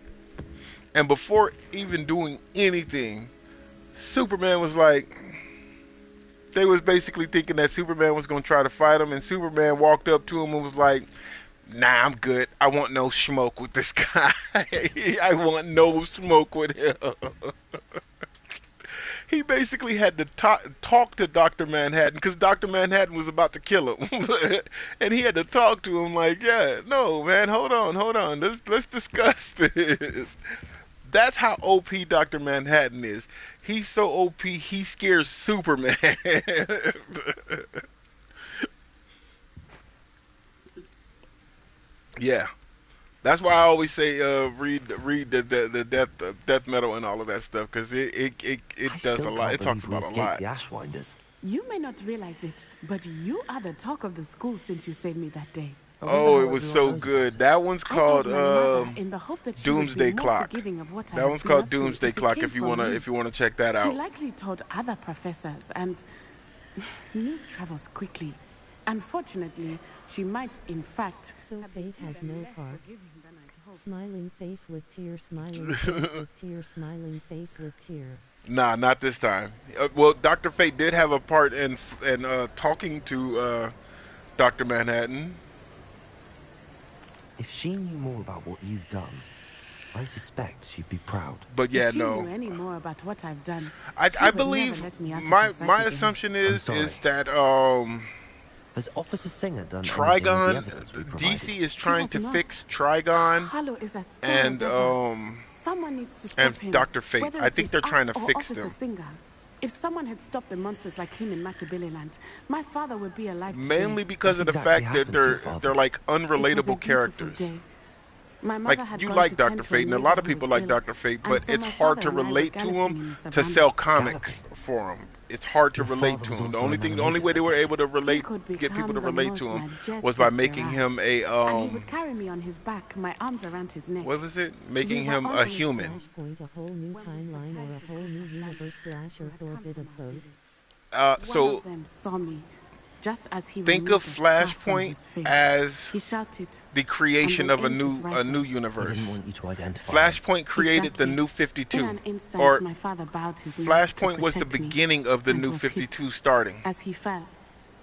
and before even doing anything, Superman was like, they was basically thinking that Superman was going to try to fight him, and Superman walked up to him and was like, nah, I'm good. I want no smoke with this guy. I want no smoke with him. He basically had to talk to Dr. Manhattan because Dr. Manhattan was about to kill him. And he had to talk to him like, yeah, no, man, hold on. Let's discuss this. That's how OP Dr. Manhattan is. He's so OP, he scares Superman. Yeah. That's why I always say read the death metal and all of that stuff, because it does a lot. It talks about a lot. The Ashwinders. You may not realize it, but you are the talk of the school since you saved me that day. Oh, it was so good. That one's called Doomsday Clock. That one's called Doomsday Clock. If you wanna check that out. She likely told other professors, and news travels quickly. Unfortunately, she might, in fact. So Fate has no part. Smiling face with tear, smiling face with tear, smiling face with tear. Nah, not this time. Well, Dr. Fate did have a part in talking to Dr. Manhattan. If she knew more about what you've done, I suspect she'd be proud. But yeah, if she no. knew any more about what I've done, I believe my assumption is that has Officer Singer done Trigon, DC is trying to fix Trigon and Dr. Fate. I think they're trying to fix them. Singer. If someone had stopped the monsters like him in Matabeleland, my father would be alive today. Mainly because of the fact that they're like unrelatable characters. Like, you like Dr. Fate, and a lot of people like Dr. Fate, but it's hard to relate to him to sell comics for him. It's hard to relate to him. The only way they were able to get people to relate to him was by making him a and he would carry me on his back, my arms around his neck. What was it? Making him a human. A whole new timeline or a whole new universe / or bit of both. So one of them saw me. Just as he think of Flashpoint as the creation of a new universe. Flashpoint created the New 52, or Flashpoint was the beginning of the New 52 starting. As he fell,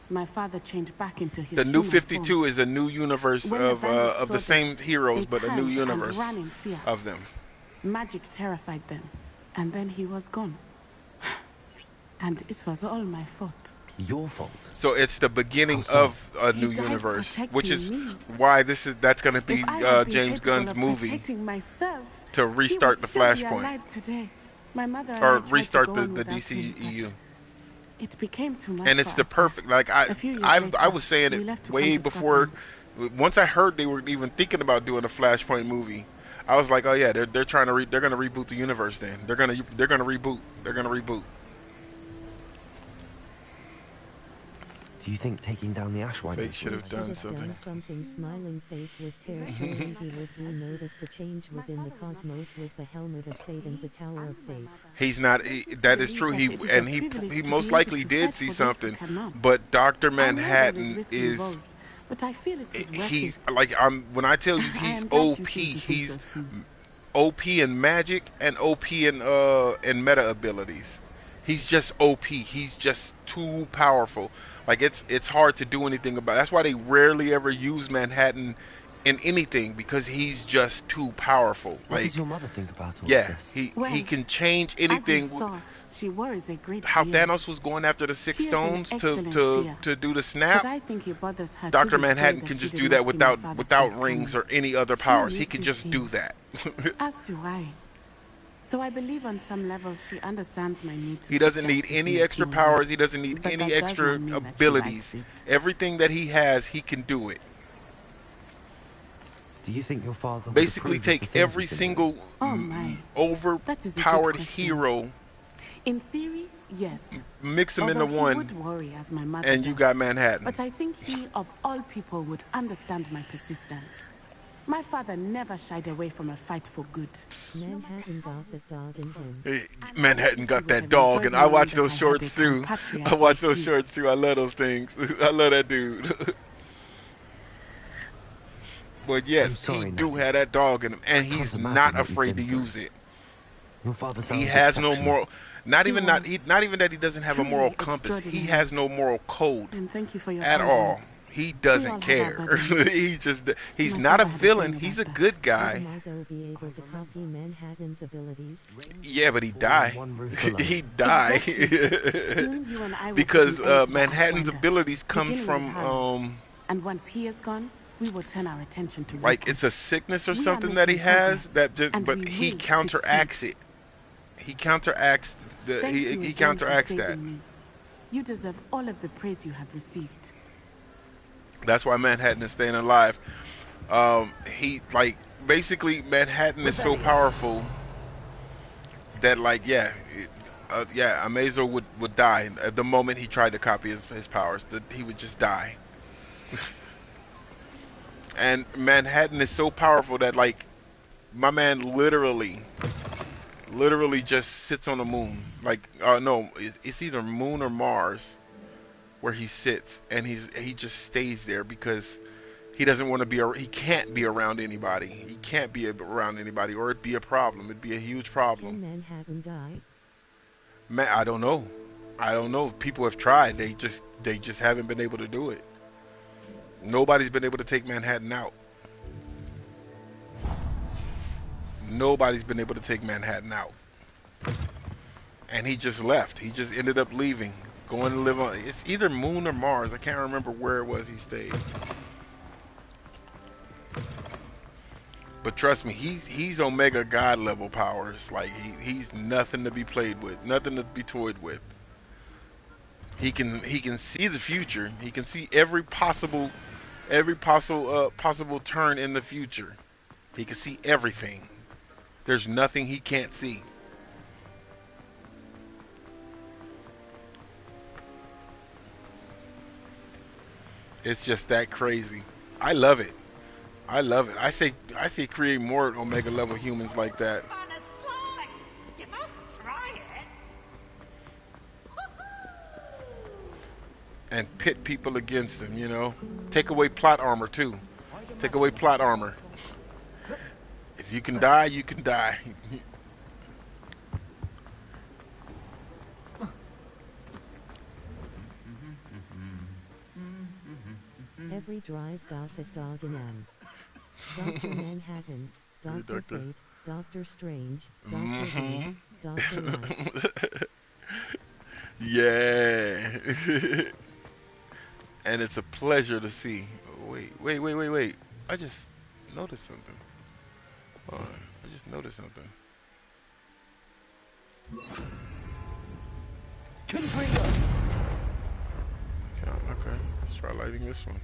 my father changed back into his The New 52 is a new universe of the same heroes, but a new universe of them. Magic terrified them, and then he was gone. And it was all my fault. Your fault. So it's the beginning of a new universe, which is why that's going to be James Gunn's movie to restart the Flashpoint or restart the DCEU. It became too much. And it's the perfect. Like I was saying it way before. Once I heard they were even thinking about doing a Flashpoint movie, I was like, oh yeah, they're going to reboot the universe. Then they're going to reboot. Do you think taking down the Ashwinders should have done something? Smiling face with tear showing he would noticed a change within the cosmos with the helmet of fate and the tower of fate. He's not. That is true. He most likely did see something, but Dr. Manhattan is. But I feel it is he's like when I tell you he's OP, he's OP in magic and OP in meta abilities. He's just OP. He's just too powerful. Like it's hard to do anything about. That's why they rarely ever use Manhattan in anything because he's just too powerful. What Like, does your mother think about all of yeah, this? he Well, can change As you anything. saw, she worries a great How deal. Thanos was going after the six She is an stones excellent to seer, do the But snap. I think it bothers her to Dr. this Manhattan day can that just she do did that not see my without father's death rings coming. or any other She powers. He can misses just him. do that. As do I. So I believe on some level she understands my need to He seek doesn't need justice any in a extra small powers. way. He doesn't need But any that does extra not mean that she abilities. likes it. Everything that he has, he can do it. Do you think your father would Basically, approve of the take things every you've been single doing? Oh my. That is a good overpowered question. hero, In theory, yes. mix him into Although he one, would worry as my mother and you does. got Manhattan. But I think he, of all people, would understand my persistence. My father never shied away from a fight for good. Manhattan got the dog in him. Manhattan got that dog, and I watch those shorts too. I watch those shorts too. I love those things. I love that dude. But yes, sorry, he do Natty. have that dog in him, and I can't he's imagine not what you've afraid to been through. use it. Your father He sounds has no exceptional. moral. Not even that he doesn't have a Truly moral compass. He extraordinary. has no moral code And thank you for your at kind all. words. He We all doesn't have care. our burdens. He's My not a father had a villain. saying He's a about good Would guy. Amazo be able to copy Manhattan's abilities? Yeah, but he die. One roof alone. He die. Exactly. Soon you and I will Because put an end to the Manhattan's Ashwinders, abilities come beginning from with Harley. And once he is gone, we will turn our attention to like Rookwood. it's a sickness or We are something that he making has progress, that just, and but we he will counteracts succeed. it. He counteracts the Thank you he again counteracts for that. saving me. You deserve all of the praise you have received. That's why Manhattan is staying alive. He like basically Manhattan is so powerful that like yeah, Amazo would die at the moment he tried to copy his powers. He would just die. And Manhattan is so powerful that like my man literally just sits on the moon. Like no, it's either moon or Mars where he sits, and he just stays there because he doesn't want to be he can't be around anybody. He can't be around anybody, or it'd be a problem. It'd be a huge problem. Can Manhattan die? Man, I don't know. People have tried. They just haven't been able to do it. Nobody's been able to take Manhattan out. Nobody's been able to take Manhattan out. And he just left. He just ended up leaving, going to live on. It's either Moon or Mars. I can't remember where it was he stayed. But trust me, he's Omega God level powers. Like he's nothing to be played with, nothing to be toyed with. He can see the future. He can see every possible turn in the future. He can see everything. There's nothing he can't see. It's just that crazy. I love it. I love it. I say create more Omega level humans like that. You must try it. And pit people against them, you know. Take away plot armor too. Take away plot armor. If you can die, you can die. Every drive got the dog in M. Dr. Manhattan, Dr. Fate, Dr. Strange, Dr. Who, Dr. Light. Yeah. And it's a pleasure to see. Oh, wait. I just noticed something. Hold on. I just noticed something. Okay, let's try lighting this one.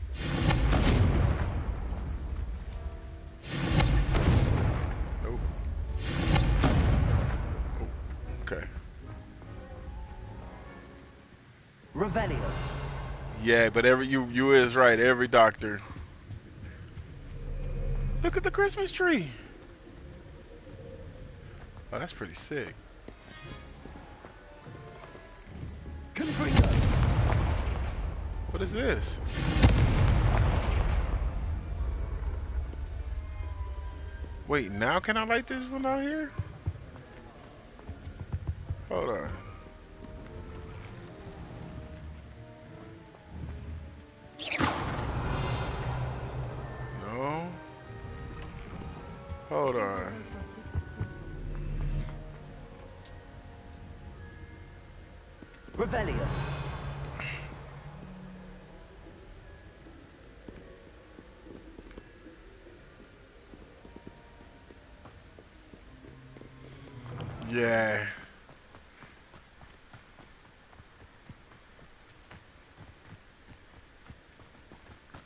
Nope. Oh, okay. Revelio. Yeah, but you is right. Every doctor. Look at the Christmas tree. Oh, that's pretty sick. What is this? Wait, now can I light this one out here? Hold on. No. Revelio. Yeah.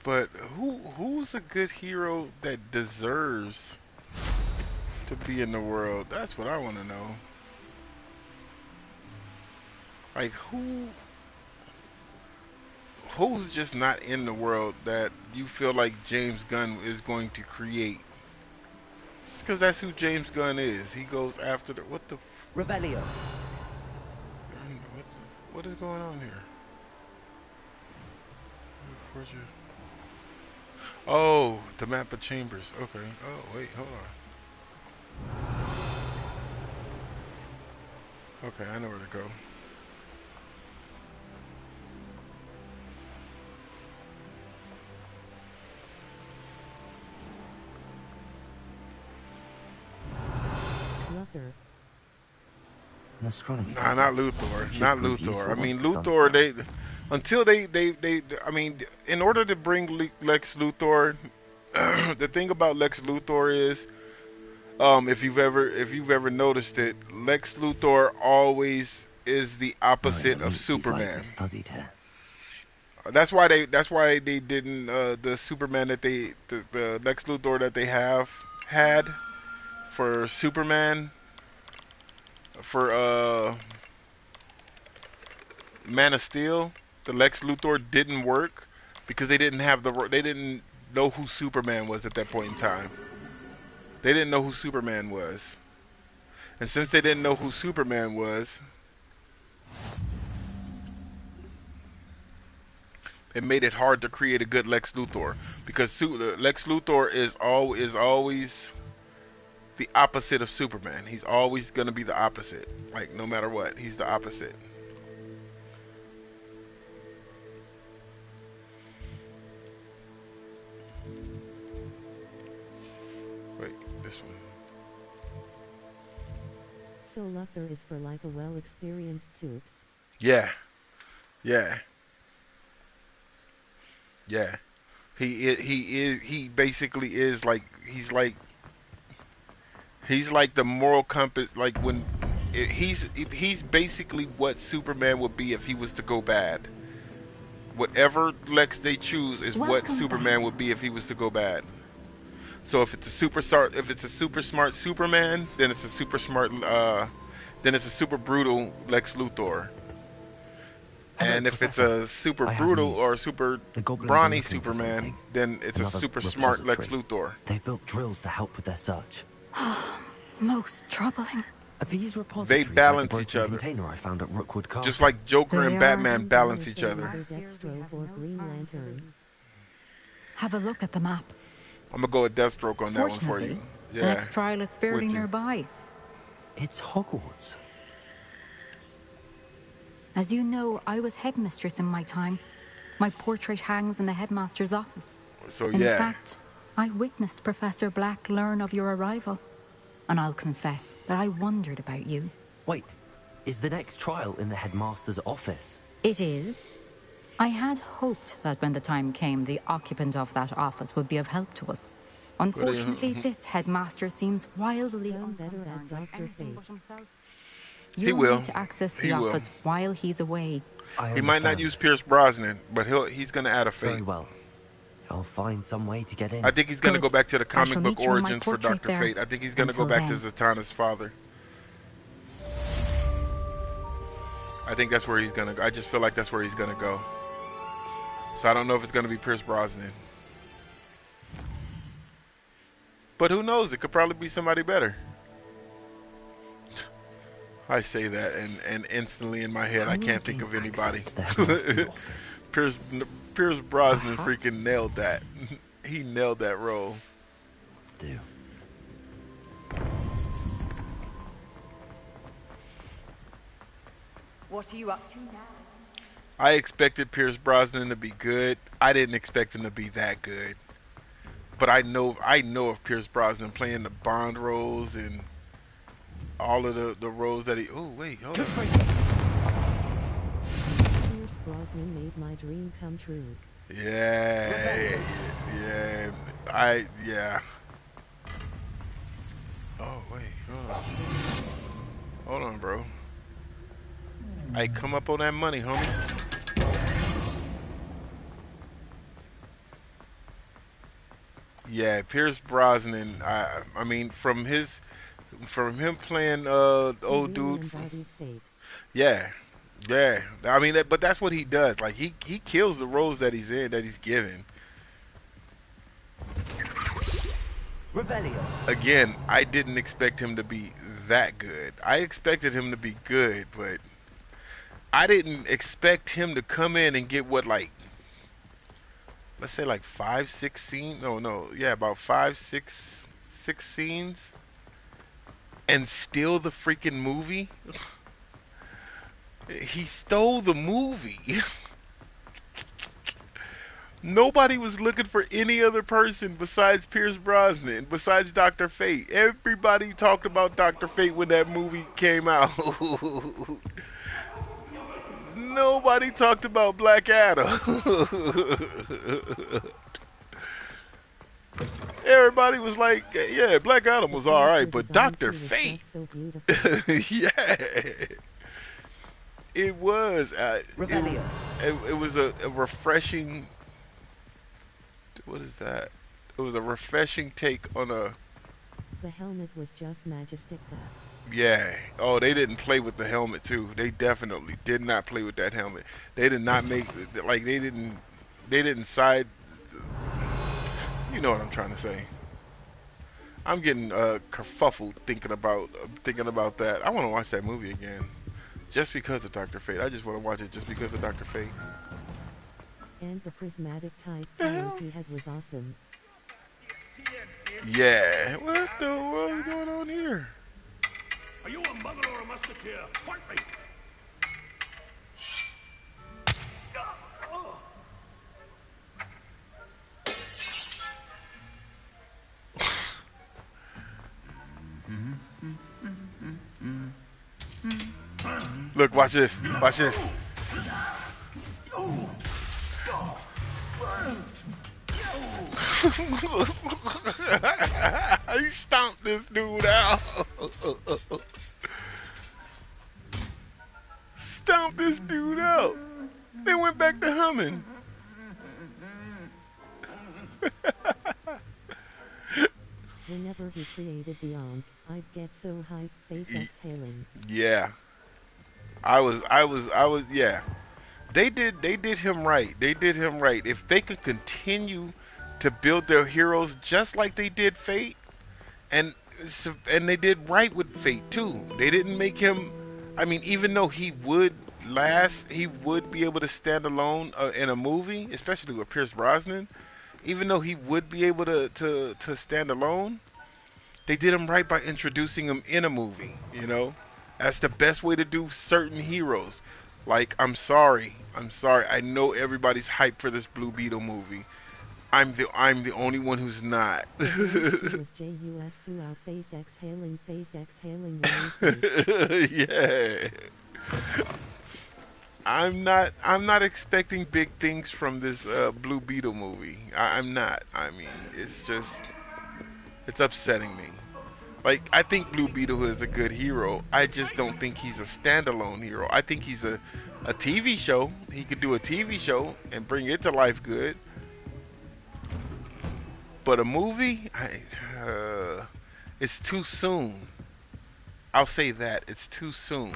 But who's a good hero that deserves to be in the world? That's what I want to know. Like who's just not in the world that you feel like James Gunn is going to create? It's because that's who James Gunn is. He goes after the Revelio. What is going on here? Oh, the map of chambers. Okay. Oh, wait, hold on. Okay, I know where to go. Luthor. An astronomy. Nah, not Luthor. Not Luthor. I mean, Luthor. I mean, in order to bring Lex Luthor, the thing about Lex Luthor is, if you've ever noticed it, Lex Luthor always is the opposite of Superman. That's why they didn't the Superman that the Lex Luthor that they had for Superman. For Man of Steel, the Lex Luthor didn't work because they didn't know who Superman was at that point in time. They didn't know who Superman was. And since they didn't know who Superman was, it made it hard to create a good Lex Luthor because Lex Luthor is always the opposite of Superman. He's always going to be the opposite. Like, no matter what, he's the opposite. Wait, this one. So Luthor is for like a well-experienced soups. Yeah. Yeah. Yeah. He basically is like, he's like the moral compass, like when he's basically what Superman would be if he was to go bad. Whatever Lex they choose is what Superman would be if he was to go bad. So if it's a super smart Superman, then it's a super smart then it's a super brutal Lex Luthor. And if it's a super brutal or super brawny Superman, then it's a super smart Lex Luthor. They've built drills to help with their search. Most troubling. These they balance each other. I found at Rookwood Castle. Just like Joker and Batman balance each other. Have a look at the map. I'm gonna go with Deathstroke on that one for you. Yeah. The next trial is fairly nearby. It's Hogwarts. As you know, I was headmistress in my time. My portrait hangs in the headmaster's office. So in fact, I witnessed Professor Black learn of your arrival. And I'll confess that I wondered about you. Wait, is the next trial in the headmaster's office? It is. I had hoped that when the time came, the occupant of that office would be of help to us. Unfortunately, this headmaster seems wildly unconcerned about anything but himself. He will need to access the office while he's away. He might not use Pierce Brosnan, but he's going to add a fate. Very well. I'll find some way to get in. I think he's going to go back to the comic book origins for Dr. Fate. I think he's going to go back to Zatanna's father. I think that's where he's going to go. I just feel like that's where he's going to go. So I don't know if it's going to be Pierce Brosnan. But who knows? It could probably be somebody better. I say that and instantly in my head I can't think of anybody. Pierce Brosnan freaking nailed that. He nailed that role. Do. What are you up to now? I expected Pierce Brosnan to be good. I didn't expect him to be that good. But I know of Pierce Brosnan playing the Bond roles and all of the roles that he... Oh, wait, hold on. Brosnan made my dream come true. Yeah, yeah, yeah. Oh wait, hold on, bro. Hey, come up on that money, homie. Yeah, Pierce Brosnan. I mean, from him playing old dude. Yeah, yeah. I mean, but that's what he does. Like he kills the roles that he's in, that he's given. Revelio. Again, I didn't expect him to be that good. I expected him to be good, but I didn't expect him to come in and get what, like, let's say like 5, 6 scenes. No, yeah, about 5, 6 scenes, and steal the freaking movie. He stole the movie. Nobody was looking for any other person besides Pierce Brosnan, besides Dr. Fate. Everybody talked about Dr. Fate when that movie came out. Nobody talked about Black Adam. Everybody was like, yeah, Black Adam was alright, but Dr. Fate. Yeah. It was. It was a refreshing. What is that? It was a refreshing take on a. The helmet was just majestic. Yeah. Oh, they didn't play with the helmet too. They definitely did not play with that helmet. They did not make like they didn't side. You know what I'm trying to say. I'm getting kerfuffled thinking about that. I want to watch that movie again, just because of Dr. Fate. I just want to watch it just because of Dr. Fate. And the prismatic type powers he had was awesome. Yeah. What the world is going on here? Are you a mother or a musketeer? Fight me! Look, watch this. Watch this. He stomped this dude out. Stomped this dude out. They went back to humming. Whenever he created the Ankh, I'd get so hyped, face exhaling. Yeah. I was, yeah. They did him right. They did him right. If they could continue to build their heroes just like they did Fate, and they did right with Fate too. They didn't make him. I mean, even though he would be able to stand alone in a movie, especially with Pierce Brosnan. Even though he would be able to stand alone, they did him right by introducing him in a movie. You know, that's the best way to do certain heroes. Like, I'm sorry. I know everybody's hyped for this Blue Beetle movie. I'm the only one who's not. Was J-U-S face exhaling. Yeah. I'm not expecting big things from this Blue Beetle movie. I'm not. I mean, it's upsetting me. Like, I think Blue Beetle is a good hero. I just don't think he's a standalone hero. I think he's a TV show. He could do a TV show and bring it to life good. But a movie, it's too soon. I'll say that. It's too soon.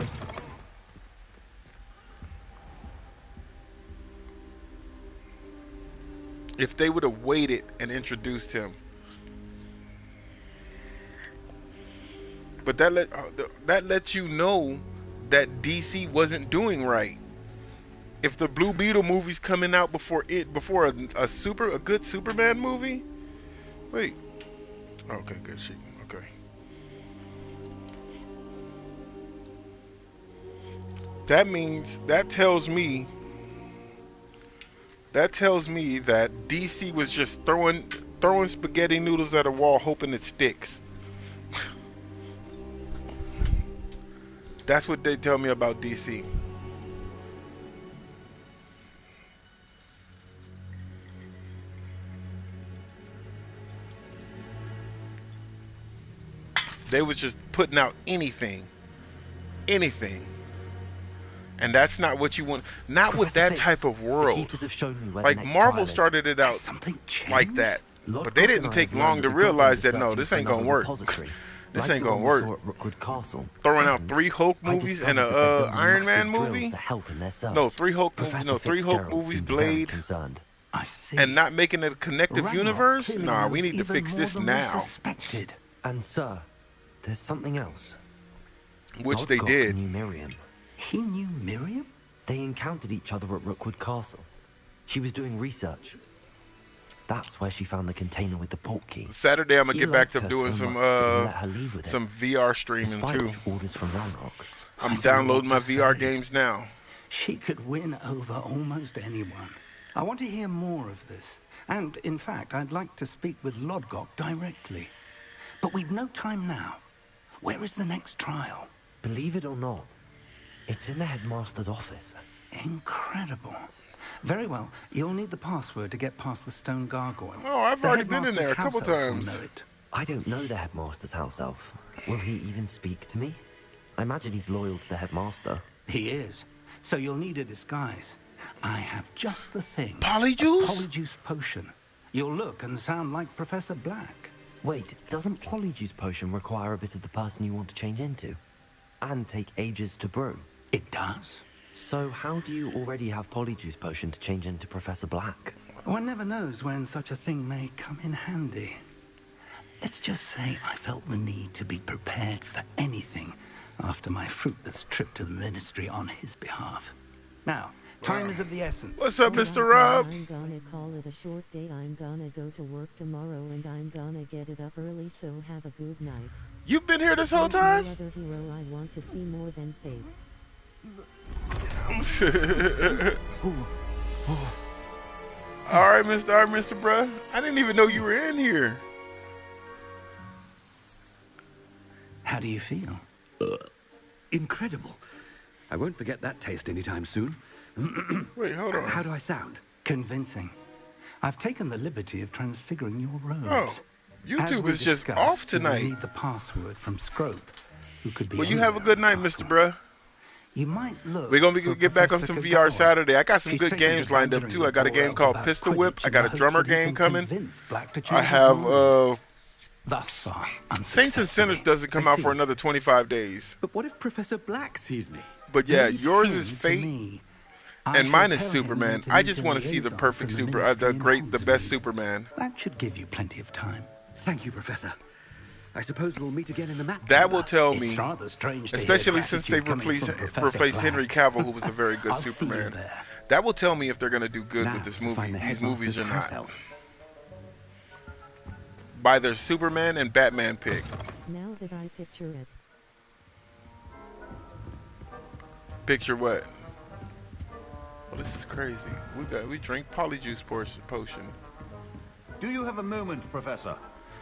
If they would have waited and introduced him. But that lets you know that DC wasn't doing right. If the Blue Beetle movie's coming out before a good Superman movie. Wait. Okay, good shit. Okay. That tells me that DC was just throwing spaghetti noodles at a wall hoping it sticks. That's what they tell me about DC. They was just putting out anything, anything. And that's not what you want. Not with that type of world. Like Marvel started it out like that, but they didn't take long to realize that no, this ain't gonna work. This ain't gonna work. Throwing out 3 Hulk movies and a Iron Man movie. No, 3 Hulk movies. No, 3 Hulk movies. Blade. And not making it a connective universe. Nah, we need to fix this now. And sir, there's something else. Which they did. Knew Miriam. He knew Miriam? They encountered each other at Rookwood Castle. She was doing research. That's where she found the container with the port key. Saturday, I'm gonna get back to doing some VR streaming too. Orders from Ranrock. I'm downloading my VR games now. She could win over almost anyone. I want to hear more of this. And, in fact, I'd like to speak with Lodgok directly. But we've no time now. Where is the next trial? Believe it or not, it's in the headmaster's office. Incredible. Very well. You'll need the password to get past the stone gargoyle. Oh, I've already been in there a couple times. I don't know the headmaster's house elf. Will he even speak to me? I imagine he's loyal to the headmaster. He is. So you'll need a disguise. I have just the thing. Polyjuice? Polyjuice potion. You'll look and sound like Professor Black. Wait, doesn't Polyjuice potion require a bit of the person you want to change into? And take ages to brew? It does. So how do you already have Polyjuice potion to change into Professor Black? One never knows when such a thing may come in handy. Let's just say I felt the need to be prepared for anything after my fruitless trip to the ministry on his behalf. Now, time is of the essence. What's up, Mr. Rob? I'm gonna call it a short day. I'm gonna go to work tomorrow and I'm gonna get it up early, so have a good night. You've been here this whole time? There's no other hero I want to see more than Fate. Alright, Mr. Bruh. I didn't even know you were in here. How do you feel? Incredible. I won't forget that taste anytime soon. Wait, hold on. How do I sound? Convincing. I've taken the liberty of transfiguring your robes. Oh, YouTube is just off tonight. You need the password from Scrope, who could be. Well, you have a good night, Mr. Bruh. You might look. We're gonna get back on some VR Saturday. I got some good games lined up too. I got a game called Pistol Whip. I got a drummer game coming. I have Thus far, Saints and Sinners doesn't come out for another 25 days. But what if Professor Black sees me? But yeah, yours is Fate, and mine is Superman. I just want to see the perfect the best Superman. That should give you plenty of time. Thank you, Professor. I suppose we'll meet again in the map. That will tell me, especially since they've replaced Henry Cavill, who was a very good Superman. That will tell me if they're going to do good with this movie, these movies or not. By their Superman and Batman pick. Now that I picture it. Picture what? Oh, this is crazy. We drink Polyjuice potion. Do you have a moment, Professor?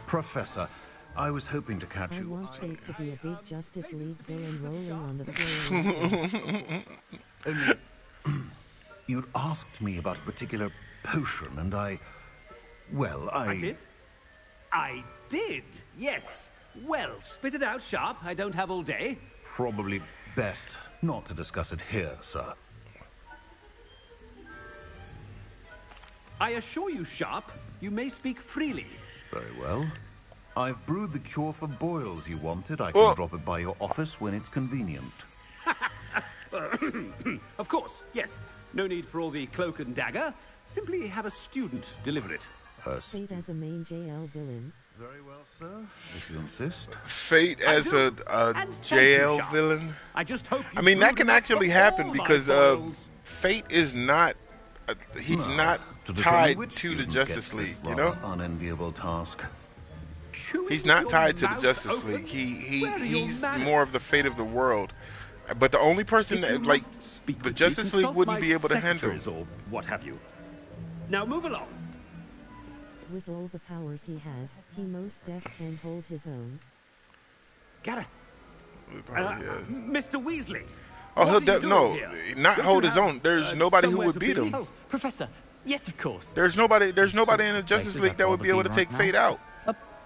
Professor, I was hoping to catch you. I want Fate to be a big Justice League villain rolling on the floor. Only, you'd asked me about a particular potion, and I did? I did, yes. Well, spit it out, Sharp. I don't have all day. Probably best not to discuss it here, sir. I assure you, Sharp, you may speak freely. Very well. I've brewed the cure for boils you wanted. I can drop it by your office when it's convenient. Of course, yes. No need for all the cloak and dagger. Simply have a student deliver it. Fate as a main JL villain. Very well, sir, if you insist. Fate as a JL villain? I just hope I mean, that can actually happen because Fate is not... he's not tied to the Justice League, you know? Unenviable task. He's not tied to the Justice League. He's more of the fate of the world. But the only person that, like, the Justice League wouldn't be able to handle. Or what have you. Now move along. With all the powers he has, he most def can hold his own. Gareth. Mr. Weasley. Oh, not hold his own. There's nobody who would beat him. Oh, Professor. Yes, of course. There's nobody in the Justice League that would be able to take Fate out.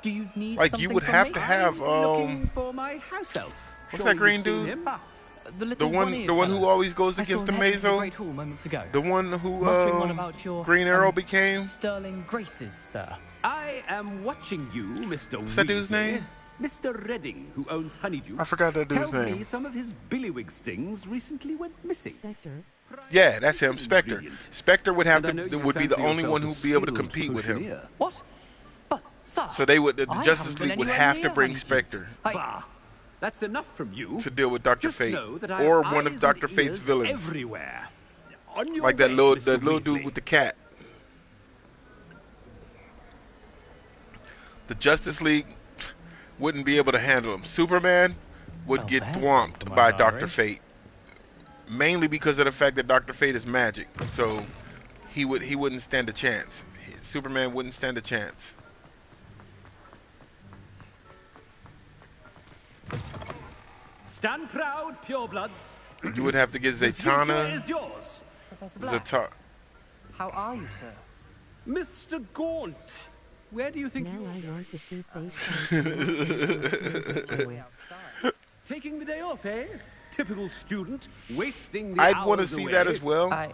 Do you need like something you would from have me? to have Looking for my house elf. what's Surely that green you've seen dude? him? The one who always goes I saw against the him head into the Mazo. Great Hall moments ago. The one who muttering on about your Green Arrow became. Sterling Graces, sir. I am watching you, Mr. What's that dude's Weasley. name? Mr. Redding, who owns Honeydukes, I forgot that dude's tells name. me some of his billywig stings recently went missing. Spectre. Yeah, that's him, Spectre. Spectre would have And I know to you would be the fancy only one yourself who'd be able to skilled compete with him. potioneer. What? But, sir, So they would the I Justice haven't been League would anywhere have to near bring Honeydukes. Spectre Bah, that's enough from you. to deal with Dr. Just Fate know that I or have one of eyes Dr. and Fate's ears villains, everywhere. On your like that way, little Mr. dude Weasley. with the cat. The Justice League wouldn't be able to handle him. Superman would Well, get there's thwomped one for by my Dr. diary. Fate, mainly because of the fact that Dr. Fate is magic. So he wouldn't stand a chance. Superman wouldn't stand a chance. Stand proud, purebloods. You would have to get The future Zatanna. is yours. Professor Black, Zatar. how are you, sir? Mr. Gaunt, where do you think Now you I want to see Fate. taking the day off, eh? Typical student, wasting the I'd want want to see that as well.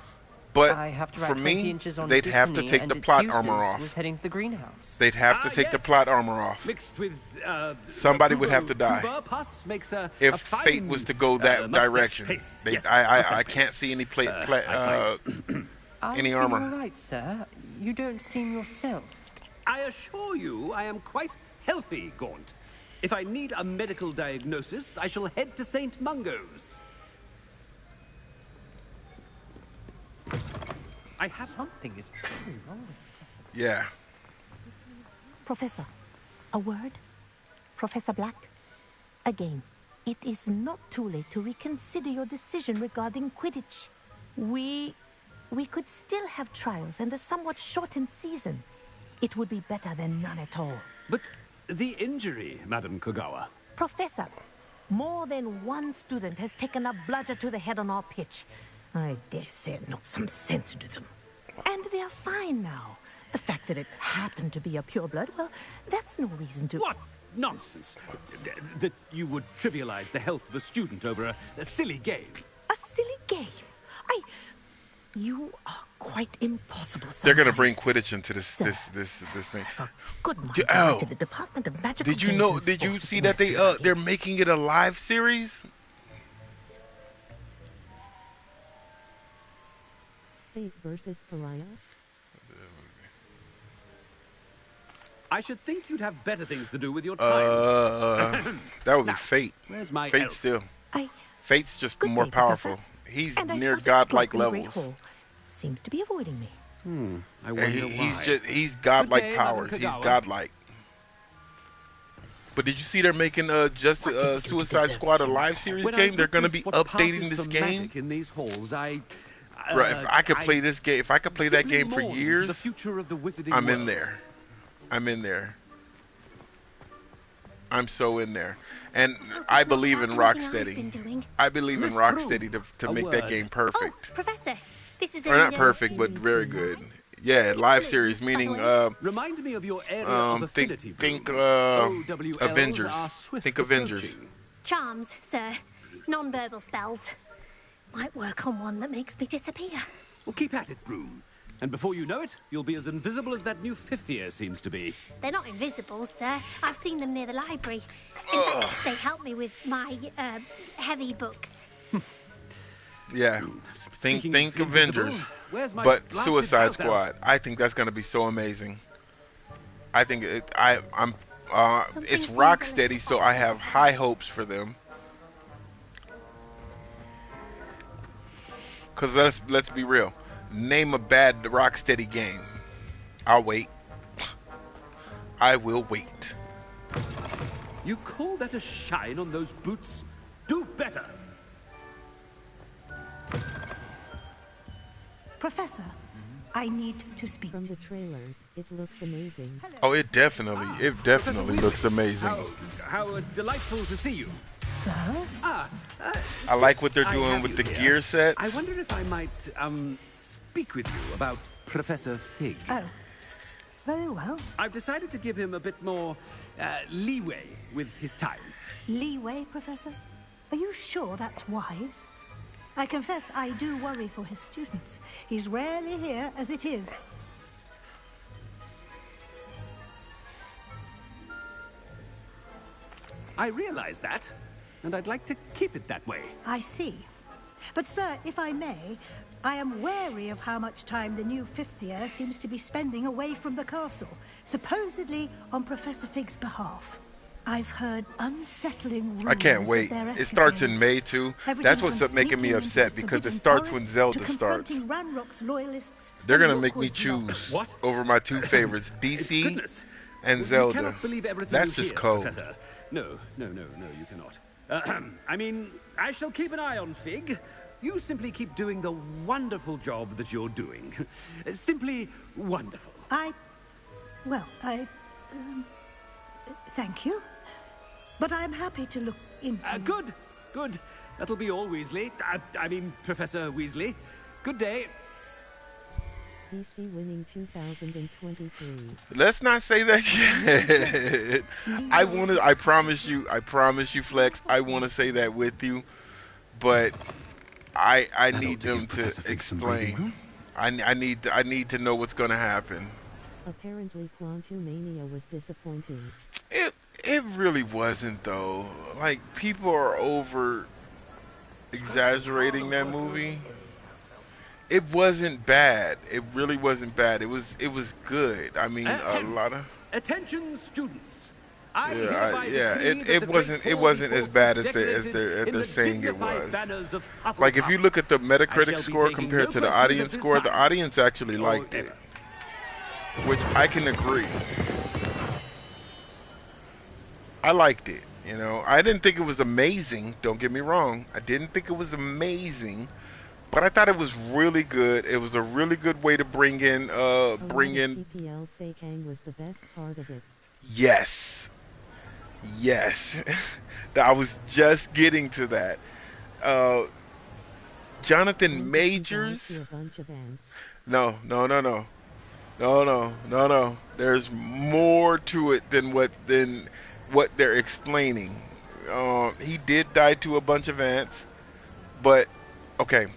But I have to for write 20 me, inches on they'd have to Brittany, take and the its plot uses armor off. was heading to the greenhouse. They'd have to take the yes. plot armor off. Mixed with Somebody would have to die. Tuber pus makes a If fine, Fate was to go that mustache direction. paste. They, Yes, I mustache can't paste. see any Are any you armor. feeling all right, sir? You don't seem yourself. I assure you, I am quite healthy, Gaunt. If I need a medical diagnosis, I shall head to St. Mungo's. I have something is very wrong. Yeah. Professor, a word? Professor Black? Again, it is not too late to reconsider your decision regarding Quidditch. We could still have trials and a somewhat shortened season. It would be better than none at all. But the injury, Madam Kogawa. Professor, more than one student has taken a bludger to the head on our pitch. I dare say it knocked some sense into them. And they're fine now. The fact that it happened to be a pureblood, well, that's no reason to... What nonsense! That you would trivialize the health of a student over a silly game. A silly game? You are quite impossible sometimes. They're gonna bring Quidditch into this Sir, this thing. Good morning. Oh, To the Department of Magical did you Games know? and Did you Sports see at that West they're making it a live series? Fate versus Pariah. I should think you'd have better things to do with your time. That would be Now, Fate. where's my Fate elf? still. I- Fate's just Good more day, powerful. Professor. He's And I near spotted godlike Scrap in the Great levels. Hall. Seems to be avoiding me. I wonder why. He's godlike Good day, Madam powers. He's Kogawa. godlike. But did you see they're making Suicide Squad a live series When game? I They're going to witness be what updating passes this for game. magic in these halls, Right, if I could play this game, if I could play that simply game for mourn years, the future of the wizarding I'm in world. there. I'm in there. I'm so in there. And I believe in Rocksteady. I believe in Miss Rocksteady Broom, to a make that word. game perfect. Oh, Professor, this is Or not perfect, but very good. Yeah, live series, meaning Remind me of your area of affinity. think OWLs Avengers. are swift Think Avengers. approaching. Charms, sir. Non-verbal spells. Might work on one that makes me disappear. Well, keep at it, Broom. And before you know it, you'll be as invisible as that new fifth year seems to be. They're not invisible, sir. I've seen them near the library. In fact, they help me with my heavy books. Yeah. Speaking Think of invisible, Avengers. where's my But blasted Suicide house elf? Squad. I think that's going to be so amazing. I think I'm it's Rocksteady, so I have high hopes for them. Cuz let's be real. Name a bad Rocksteady game. I'll wait. I will wait. You call that a shine on those boots? Do better. Professor, I need to speak. From the trailers, it looks amazing. Oh, it definitely looks amazing. How delightful to see you. Sir? I like what they're I doing have with you the here. gear sets. I wonder if I might speak with you about Professor Fig. Oh, very well. I've decided to give him a bit more leeway with his time. Leeway, Professor? Are you sure that's wise? I confess I do worry for his students. He's rarely here as it is. I realize that, and I'd like to keep it that way. I see. But, sir, if I may, I am wary of how much time the new fifth year seems to be spending away from the castle, supposedly on Professor Fig's behalf. I've heard unsettling rumors I can't of wait. their It starts in escapades. May too. Everything That's what's from making me sneaking upset into the because it Forbidden starts when Forest Zelda to starts. confronting Ranrock's loyalists They're and gonna make me Rookwood's choose lockers. over my two favorites, DC Goodness. and You Zelda. cannot believe everything That's you just hear, cold. Professor. No, you cannot. I mean, I shall keep an eye on Fig. You simply keep doing the wonderful job that you're doing. Simply wonderful. Thank you. But I'm happy to look into... Good. That'll be all, Weasley. I mean, Professor Weasley. Good day. DC winning 2023. Let's not say that yet. I promise you, Flex, I want to say that with you, but I need them to explain. I need to know what's gonna happen. Apparently Quantumania was disappointing. It really wasn't though. Like, people are over exaggerating that movie. It wasn't bad. It really wasn't bad. It was good. I mean, a lot of attention, students. It wasn't as bad as they're saying it was. Like, if you look at the Metacritic score compared to the audience score, the audience actually liked it, which I can agree. I liked it. You know, I didn't think it was amazing. Don't get me wrong. I didn't think it was amazing, but I thought it was really good. It was a really good way to bring in PPL Seikang was the best part of it. Yes. I was just getting to that. Jonathan Majors. No. There's more to it than what they're explaining. He did die to a bunch of ants, but okay.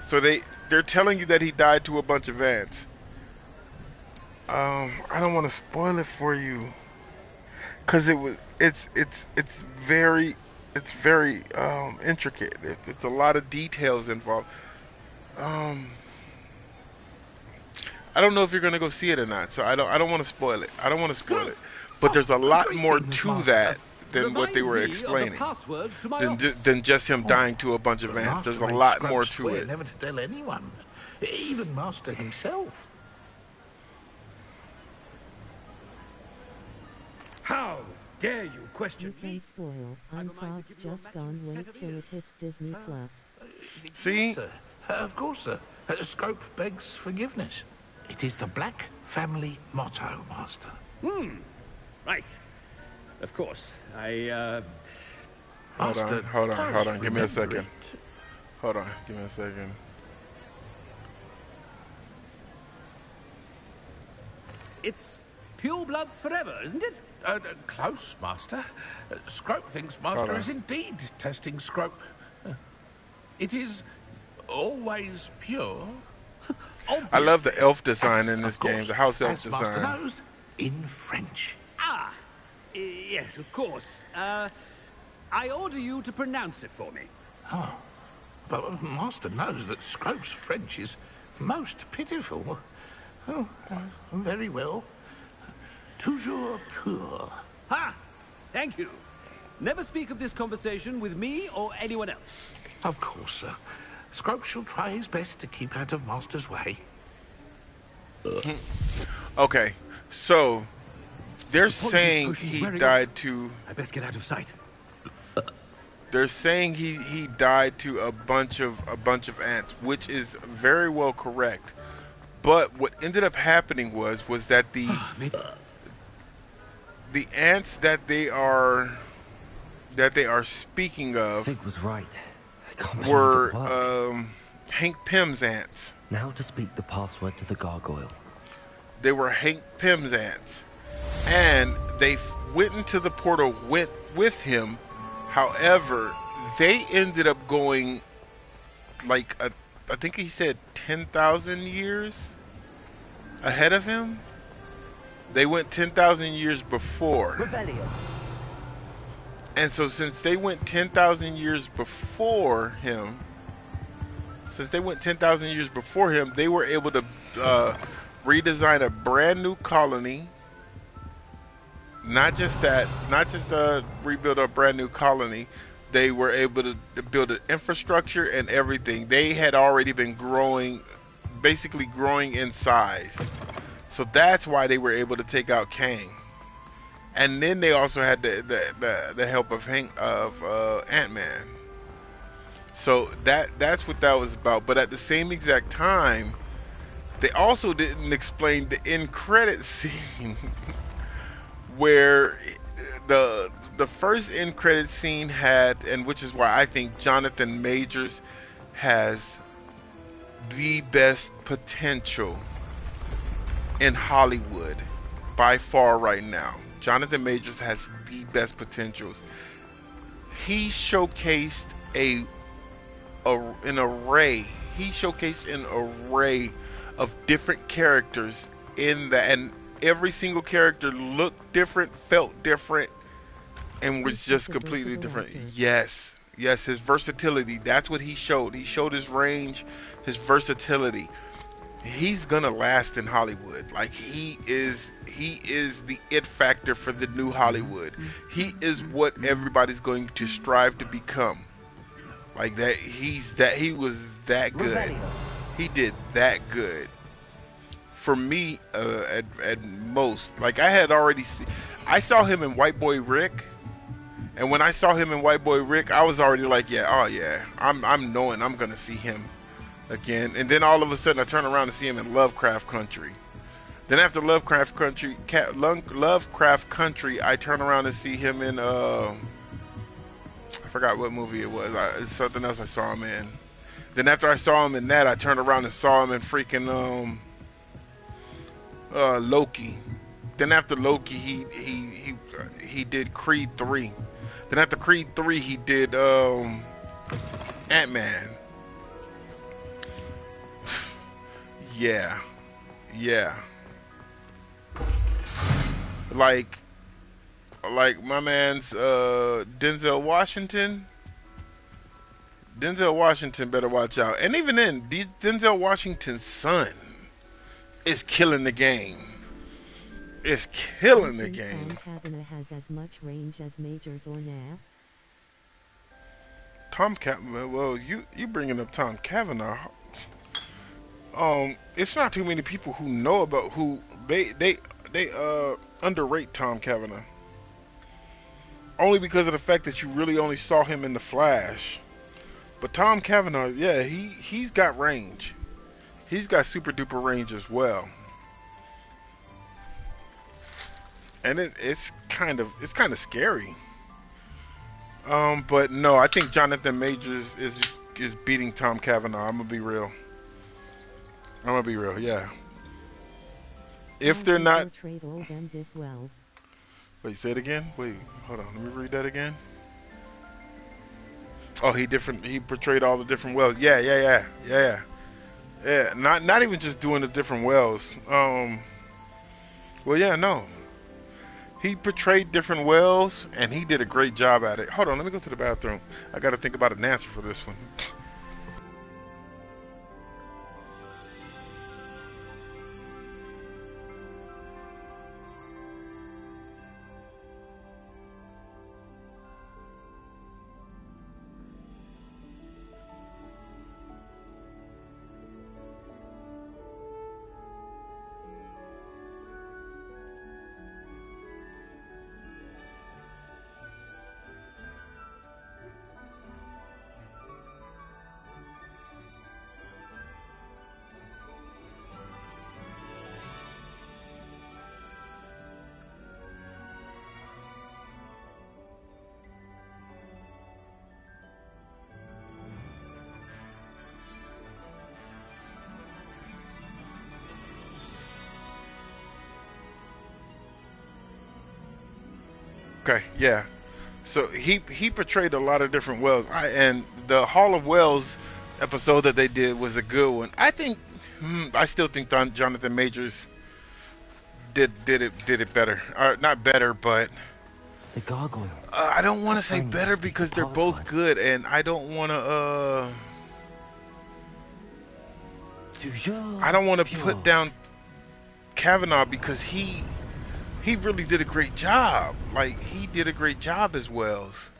So they're telling you that he died to a bunch of ants. I don't want to spoil it for you, cause it's very intricate. It's a lot of details involved. I don't know if you're gonna go see it or not, so I don't want to spoil it. But there's a lot more to that than what they were explaining. Than just him dying to a bunch of ants. There's a lot more to it. Never to tell anyone, even Master himself. How dare you question me? You can spoil. I'm Prob's just gone. Wait till it hits Disney Plus. See? Sir, of course, sir. Scrope begs forgiveness. It is the Black family motto, Master. Right. Of course. Hold on. Give me a second. Hold on. Give me a second. It's pure bloods forever, isn't it? Close, Master. Scrope thinks Master is indeed testing Scrope. It is always pure. I love the elf design in this game, the house elf design. Master knows, in French. Yes, of course. I order you to pronounce it for me. Oh, but Master knows that Scrope's French is most pitiful. Oh, very well. Toujours pur. Ha! Thank you. Never speak of this conversation with me or anyone else. Of course, sir. Scrope shall try his best to keep out of Master's way. Okay, so they're saying he died to... I best get out of sight. They're saying he died to a bunch of ants, which is very well correct. But what ended up happening was that the ants that they are speaking of Fig was right. were Hank Pym's ants. Now to speak the password to the gargoyle. They were Hank Pym's ants, and they went into the portal with him. However, they ended up going like I think he said 10,000 years ahead of him. They went 10,000 years before. Revelio. And so since they went 10,000 years before him, they were able to redesign a brand new colony. Not just rebuild a brand new colony. They were able to build an infrastructure and everything. They had already been basically growing in size. So that's why they were able to take out Kang. And then they also had the help of Ant-Man. So that's what that was about. But at the same exact time, they also didn't explain the end credit scene where the first end credit scene had, and which is why I think Jonathan Majors has the best potential in Hollywood by far right now. Jonathan Majors has the best potentials. He showcased an array. He showcased an array of different characters in that, and every single character looked different, felt different, and was just completely different. Yes, his versatility. That's what he showed. He showed his range, his versatility. He's gonna last in Hollywood. Like he is the it factor for the new Hollywood. He is what everybody's going to strive to become. Like that, he was that good. He did that good. For me, at most, like I had already I saw him in White Boy Rick, and when I saw him in White Boy Rick, I was already like, I'm knowing I'm gonna see him again. And then all of a sudden I turn around and see him in Lovecraft Country. Then after Lovecraft Country, I turn around and see him in I forgot what movie it was. It's something else I saw him in. Then after I saw him in that, I turned around and saw him in freaking Loki. Then after Loki, he did Creed 3. Then after Creed 3, he did Ant-Man. Yeah. Like my man's Denzel Washington. Denzel Washington better watch out. And even then, Denzel Washington's son is killing the game. It's killing the game. Tom Cavanagh has as much range as Majors or now. Tom Cavanagh. Well, you bringing up Tom Cavanagh. It's not too many people who know about who they underrate Tom Cavanagh. Only because of the fact that you really only saw him in The Flash. But Tom Cavanagh, yeah, he's got range. He's got super duper range as well. And it's kind of scary. But no, I think Jonathan Majors is beating Tom Cavanagh. I'm gonna be real. Yeah. If they're not. Wait, say it again. Wait, hold on. Let me read that again. Oh, he portrayed all the different Wells. Yeah. Not even just doing the different Wells. Well, yeah, no. He portrayed different Wells, and he did a great job at it. Hold on, let me go to the bathroom. I got to think about an answer for this one. Okay, yeah. So he portrayed a lot of different Wells. And the Hall of Wells episode that they did was a good one. I think I still think Jonathan Majors did it better. Not better, but the gargoyle. I don't want to say better because they're both good, and I don't want to. I don't want to put down Kavanaugh because he really did a great job. Like, he did a great job as Wells.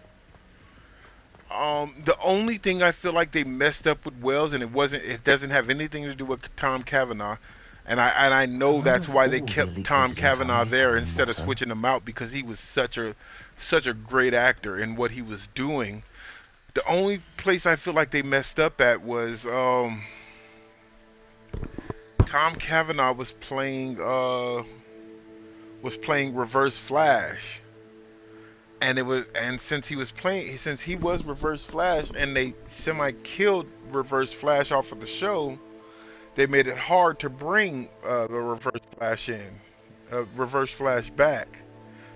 The only thing I feel like they messed up with Wells, and it doesn't have anything to do with Tom Cavanaugh, and I know that's why they kept Tom Cavanaugh there instead of switching him out, because he was such a great actor in what he was doing. The only place I feel like they messed up at was Tom Cavanaugh was playing Reverse Flash, and since he was Reverse Flash, and they killed Reverse Flash off of the show, they made it hard to bring the Reverse Flash back,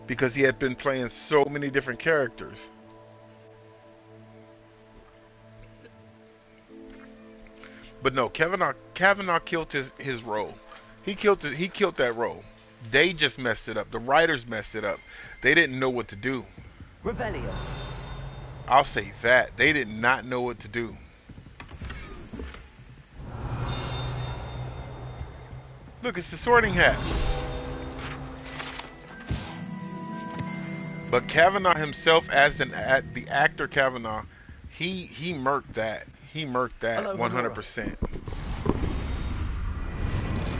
because he had been playing so many different characters. But no, Kavanaugh killed his role. He killed that role. They just messed it up. The writers messed it up. They didn't know what to do. Revelio. I'll say that. They did not know what to do. Look, it's the Sorting Hat. But Kavanaugh himself, as the actor Kavanaugh, he murked that. He murked that 100%.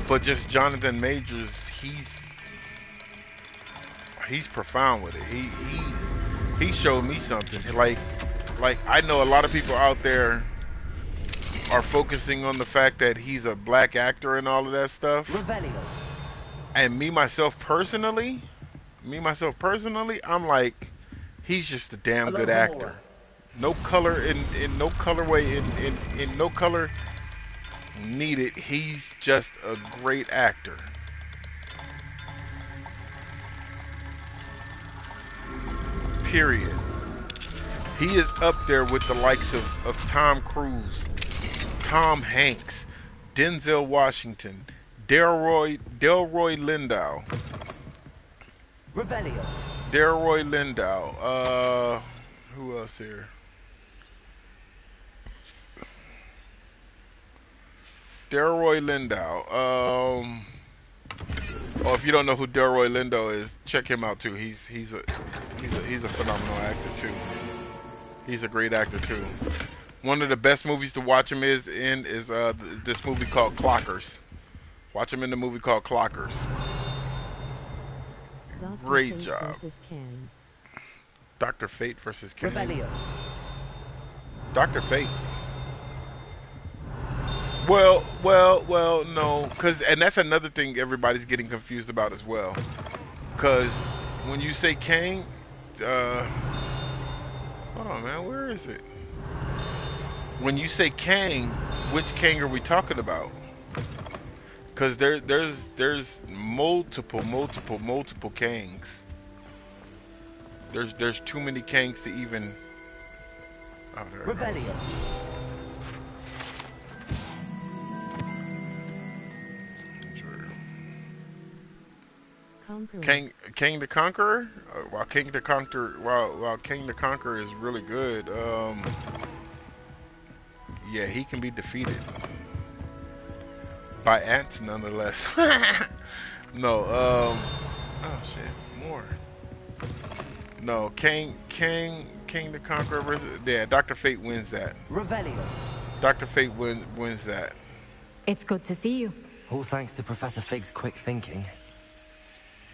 But just Jonathan Majors, he's profound with it. He showed me something. Like I know a lot of people out there are focusing on the fact that he's a black actor and all of that stuff. Revelio. And me myself personally, I'm like, he's just a damn good actor. No color in no colorway in no color needed. He's just a great actor. Period. He is up there with the likes of Tom Cruise, Tom Hanks, Denzel Washington, Delroy Lindo. Revelio. Delroy Lindo. Who else here? Delroy Lindo. Oh, if you don't know who Delroy Lindo is, check him out too. He's a phenomenal actor too. He's a great actor too. One of the best movies to watch him is this movie called Clockers. Watch him in the movie called Clockers. Great job. Dr. Fate versus Kang. Revelio. Dr. Fate. Well, no, and that's another thing everybody's getting confused about as well. Because when you say Kang, hold on, man, where is it? When you say Kang, which Kang are we talking about? Because there's multiple Kangs. There's too many Kangs to even. Oh, Revelio. King the Conqueror. While King the Conqueror is really good, yeah, he can be defeated by ants nonetheless. No, oh shit, more. No, King the Conqueror versus, yeah, Dr. Fate wins that. Revelio. Dr. Fate wins that. It's good to see you. All thanks to Professor Fig's quick thinking.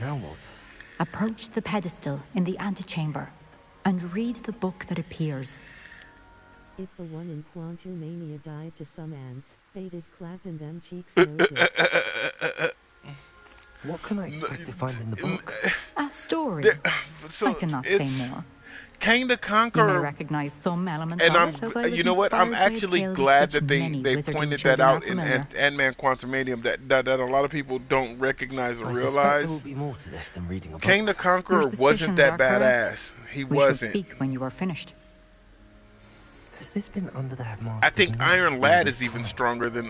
Now what? Approach the pedestal in the antechamber and read the book that appears. If the one in Quantumania died to some ants, Fate is clapping them cheeks no dip. What can I expect to find in the book? A story. I cannot say more. Kang the You may Conqueror. recognize some elements And of it, as I was you know what? I'm inspired by a actually tale with glad which that they many wizarding pointed that children are out in familiar. Ant-Man Quantumanium that a lot of people don't recognize or I suspect there will realize. be more to this than reading a book. Kang the Conqueror Your wasn't suspicions that are correct. badass. He We shall wasn't. speak when you are finished. Has this been under the headmaster's I think nose Iron all Lad this is even time? stronger than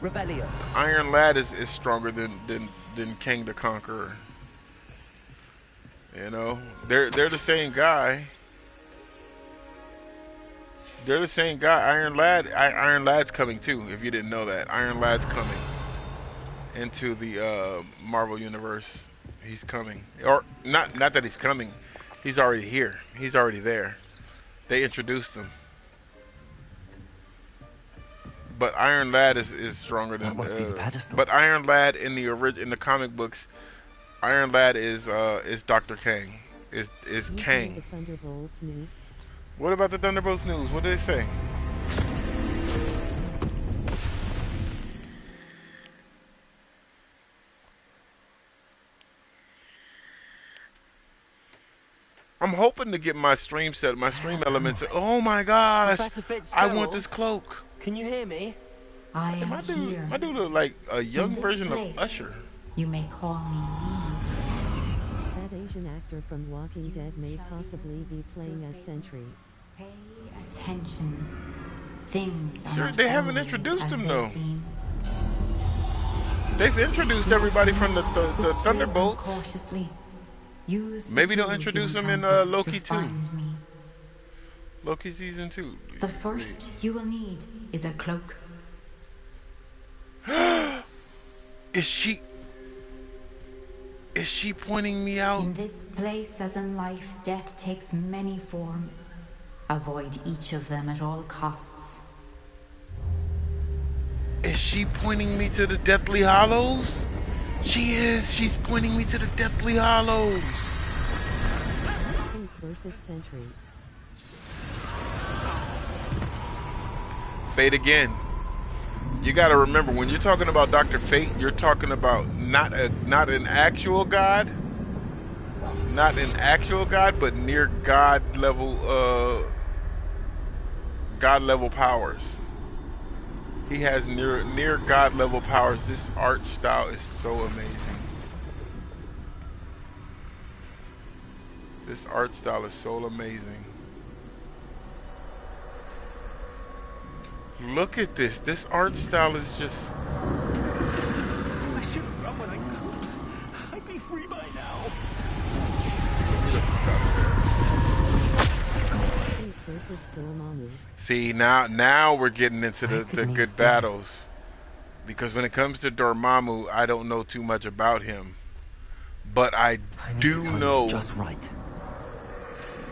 Revelio. Iron Lad is stronger than Kang the Conqueror. You know, they're the same guy. They're the same guy. Iron Lad's coming too. If you didn't know that, Iron Lad's coming into the Marvel universe. He's coming, or not that he's coming. He's already here. He's already there. They introduced him. But Iron Lad is stronger than. That must be the pedestal. But Iron Lad in the comic books, Iron Lad is Dr. Kang. Is Kang. The Thunderbolts news. What about the Thunderbolts news? What did they say? I'm hoping to get my stream elements. Oh my gosh! I want this cloak. Can you hear me? I am My here. dude look like a young In this version place. of Usher. You may call me That Asian actor from Walking Dead may possibly be playing as Sentry. Pay attention. Things are Sure, not they haven't always introduced as him, they though. seem. They've introduced everybody from the Thunderbolts. Cautiously. Use the Maybe they'll tools introduce you him in encounter Loki to 2. find me. Loki season 2. The first you will need is a cloak. Is she pointing me out? In this place, as in life, death takes many forms. Avoid each of them at all costs. Is she pointing me to the Deathly Hollows? She is. She's pointing me to the Deathly Hollows. Kang versus Sentry. Fate again. You got to remember, when you're talking about Dr. Fate, you're talking about not an actual god, but near god level powers. He has near god level powers. This art style is so amazing. This art style is so amazing. Look at this. This art style is just... I should have run when I could. I'd be free by now. Kang versus Dormammu. See, now we're getting into the good battles. Because when it comes to Dormammu, I don't know too much about him. But I do know just right.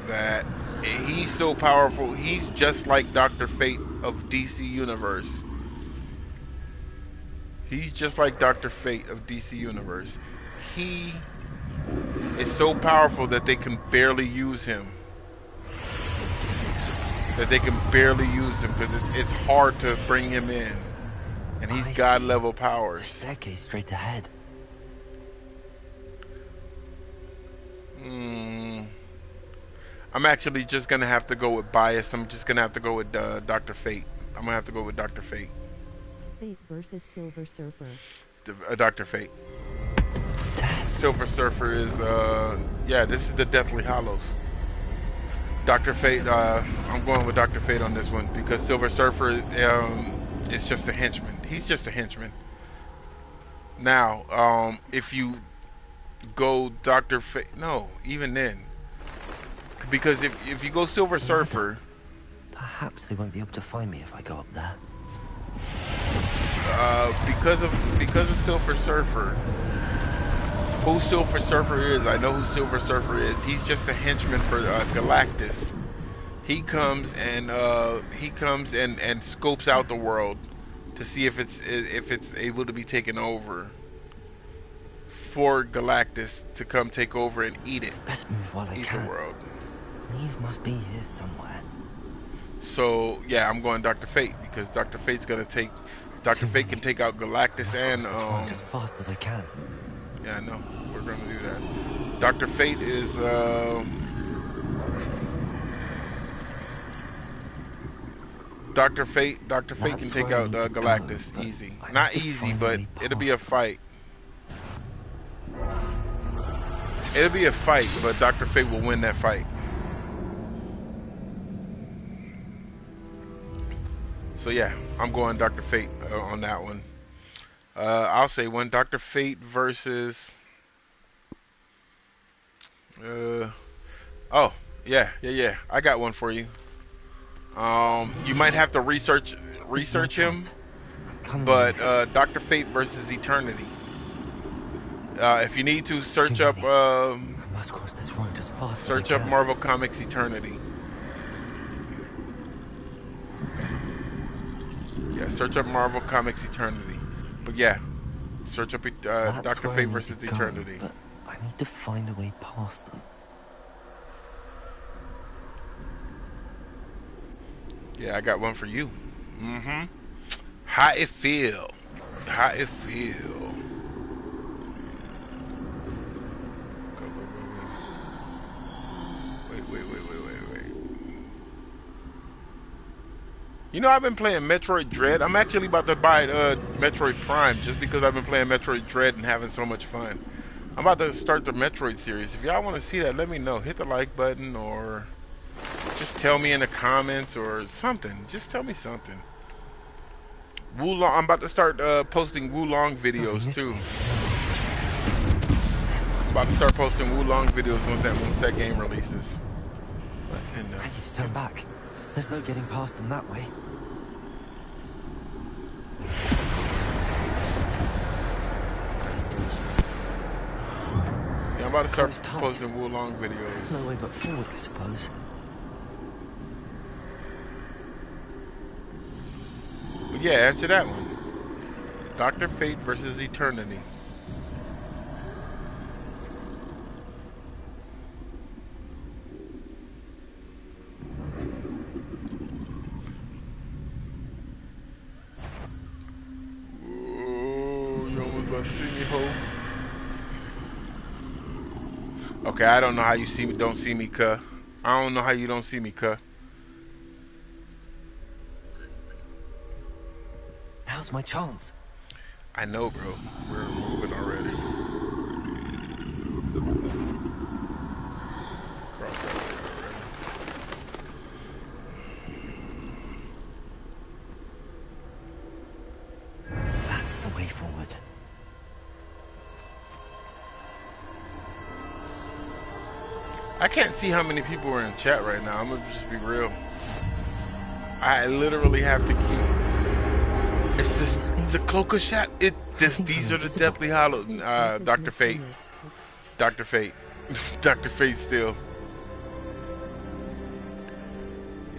that he's so powerful. He's just like Dr. Fate of DC Universe. He's just like Dr. Fate of DC Universe. He is so powerful that they can barely use him. Because it's hard to bring him in. And he's god level powers. Staircase straight ahead. I'm actually just gonna have to go with bias. I'm just gonna have to go with Dr. Fate. I'm gonna have to go with Dr. Fate. Fate versus Silver Surfer. Dr. Fate. Silver Surfer is this is the Deathly Hollows. Dr. Fate, I'm going with Dr. Fate on this one because Silver Surfer is just a henchman. He's just a henchman. Now, if you go Dr. Fate, no, even then. Because if you go Silver Surfer... Perhaps they won't be able to find me if I go up there. Because of Silver Surfer, who Silver Surfer is, I know who Silver Surfer is. He's just a henchman for Galactus. He comes and scopes out the world to see if it's able to be taken over for Galactus to come take over and eat it. Best move while I can. The world. Eve must be here somewhere. So yeah, I'm going Dr. Fate because Dr. Fate's gonna take. Dr. Fate can take out Galactus and as fast as I can. Yeah, I know. We're gonna do that. Dr. Fate is Dr. Fate can take out Galactus easy. Not easy, but it'll be a fight. It'll be a fight, but Dr. Fate will win that fight. So yeah, I'm going Dr. Fate on that one. I'll say one Dr. Fate versus. Oh yeah. I got one for you. You might have to research him, but Dr. Fate versus Eternity. If you need to search up Marvel Comics Eternity. Yeah, search up Marvel Comics Eternity. But yeah, search up Dr. Fate versus Eternity. But I need to find a way past them. Yeah, I got one for you. How it feel? How it feel? Wait. You know, I've been playing Metroid Dread. I'm actually about to buy Metroid Prime just because I've been playing Metroid Dread and having so much fun. I'm about to start the Metroid series. If y'all want to see that, let me know. Hit the like button or just tell me in the comments or something. Just tell me something. Wulong, I'm about to start posting Wulong videos too. I'm about to start posting Wulong videos once that game releases. I need to turn back. There's no getting past them that way. Yeah, I'm about to start posting Wulong videos. No way but forward, I suppose. But yeah, answer that one. Dr. Fate versus Eternity. Okay, I don't know how you don't see me, cuh. I don't know how you don't see me, cuh. Now's my chance. I know, bro. We're moving already. Cross that way already. That's the way forward. I can't see how many people are in chat right now. I'm gonna just be real. I literally have to keep. It's this the cloak of shot. These are the Deathly Hollow. Dr. Fate. Dr. Fate. Dr. Fate still.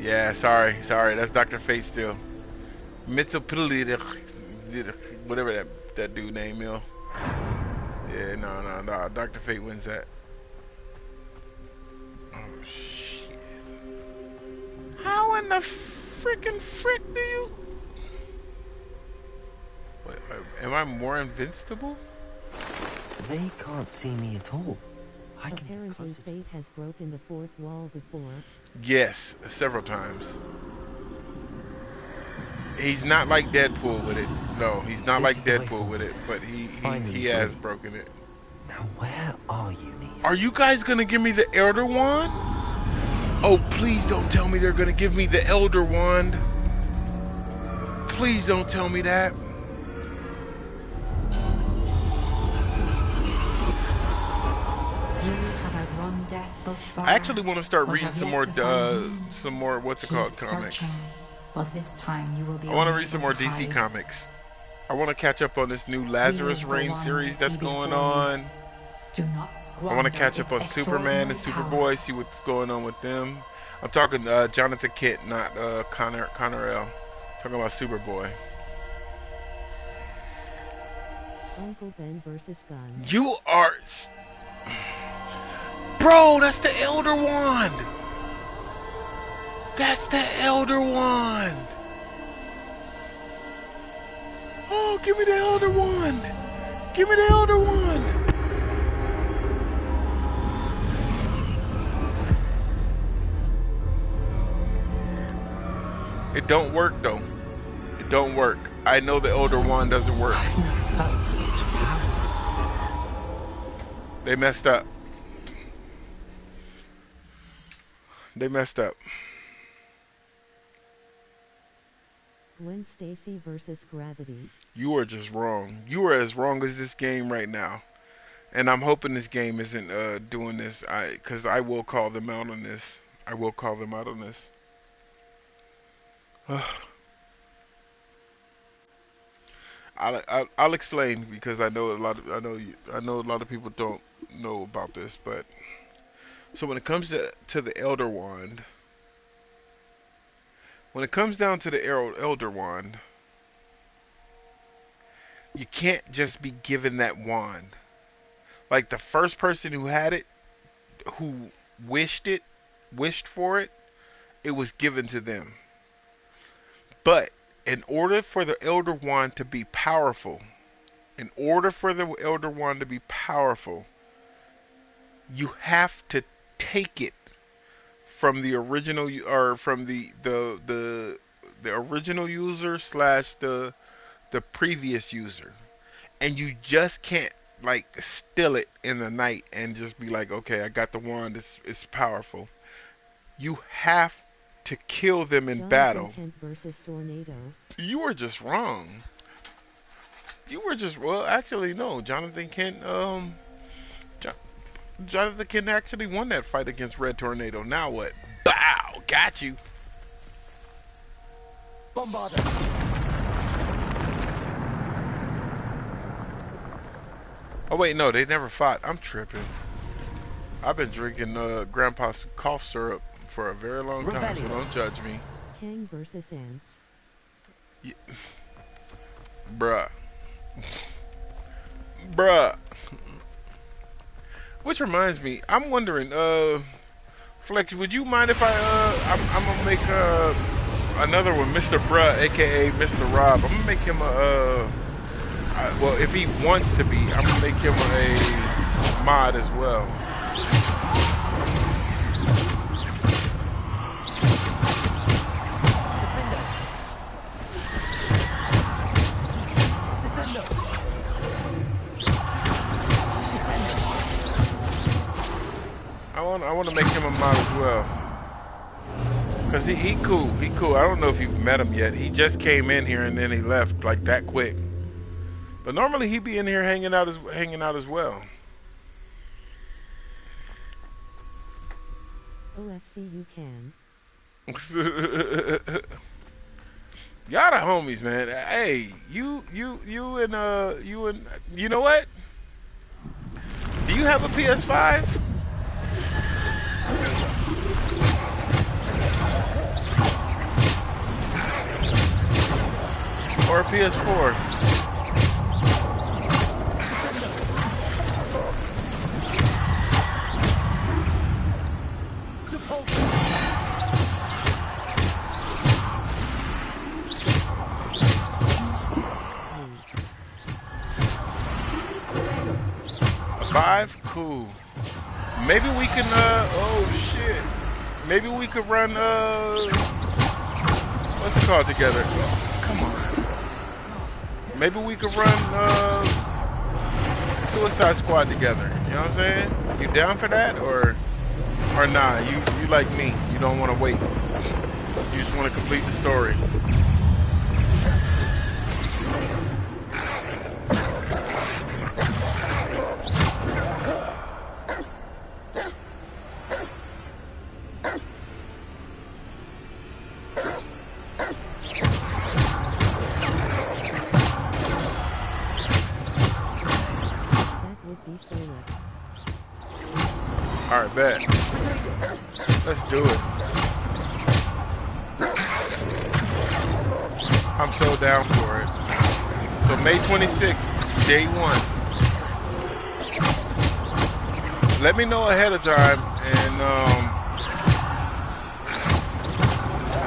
Yeah, sorry. That's Dr. Fate still. Mitsopilli, whatever that dude name is. Yeah, no. Dr. Fate wins that. Oh shit! How in the freaking frick do you? Wait, am I more invincible? They can't see me at all. Apparently, Fate has broken the fourth wall before. Yes, several times. He's not like Deadpool with it. No, he's not like Deadpool with it, but he has broken it. Now where are you, Neve? Are you guys gonna give me the Elder Wand? Oh, please don't tell me they're gonna give me the Elder Wand. Please don't tell me that. I actually want to start reading some more what's it called comics. But this time you will be. I want to read some more DC comics. I want to catch up on this new Lazarus Reign series that's going on. I want to catch up on Superman and Superboy, see what's going on with them. I'm talking Jonathan Kent, not Connorell. Talking about Superboy. Uncle Ben versus Gun. You are... Bro, that's the Elder Wand! That's the Elder Wand! Oh, give me the Elder Wand! Give me the Elder Wand! It don't work though. It don't work. I know the Elder Wand doesn't work. I've never felt such power. They messed up. They messed up. Gwen Stacy versus Gravity. You are just wrong. You are as wrong as this game right now. And I'm hoping this game isn't doing this. Because I will call them out on this. I will call them out on this. I'll explain because I know a lot of people don't know about this. But so when it comes to the Elder Wand, when it comes down to the Elder Wand, you can't just be given that wand. Like the first person who had it, who wished for it, it was given to them. But in order for the Elder Wand to be powerful, you have to take it from the original, or from the original user slash the previous user, and you just can't like steal it in the night and just be like, okay, I got the wand, it's powerful. You have to kill them in battle. Kent versus Tornado. You were just wrong. Well, actually no. Jonathan Kent Jonathan Kent actually won that fight against Red Tornado. Now what? Bow, got you. Bombarder. Oh wait, no, they never fought. I'm tripping. I've been drinking Grandpa's cough syrup for a very long time, so don't judge me. Kang versus Ants. Yeah. Bruh. Bruh. Which reminds me, I'm wondering, Flex, would you mind if I'm gonna make another one, Mr. Bruh, aka Mr. Rob. I'm gonna make him well, if he wants to be, I'm gonna make him a mod as well. I want to make him a mod as well. Cause he cool. He cool. I don't know if you've met him yet. He just came in here and then he left like that quick. But normally he be in here hanging out as well. OFC you can. Y'all the homies, man. Hey, you know what? Do you have a PS5? Or a PS4? A 5? Cool. Maybe we can, oh shit. Maybe we could run, what's it called together? Come on. Maybe we could run, Suicide Squad together. You know what I'm saying? You down for that? Or nah, you like me. You don't want to wait. You just want to complete the story. Alright, bet. Let's do it. I'm so down for it. So May 26th, day 1. Let me know ahead of time and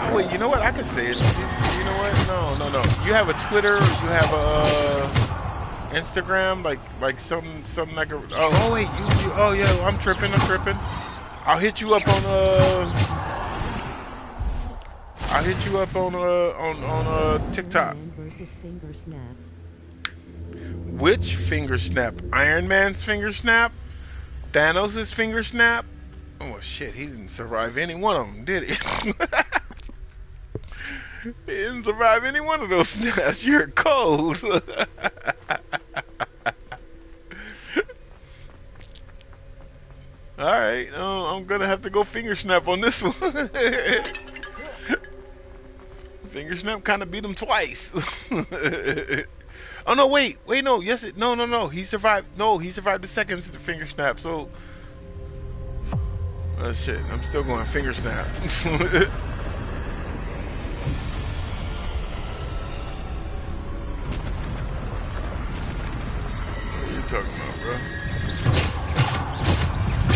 oh, wait, you know what? I can say it. You know what? No. You have a Twitter, you have a Instagram, like something like a. Oh wait, you. Oh yeah, I'm tripping. I'll hit you up on I'll hit you up on TikTok. Versus finger snap. Which finger snap? Iron Man's finger snap? Thanos' finger snap? Oh shit, he didn't survive any one of them, did he? He didn't survive any one of those snaps. You're cold. Alright, I'm gonna have to go finger snap on this one. Finger snap kind of beat him twice. Oh no, wait, no, yes, no. He survived. No, he survived the second finger snap. So, oh shit, I'm still going finger snap. What are you talking about, bro?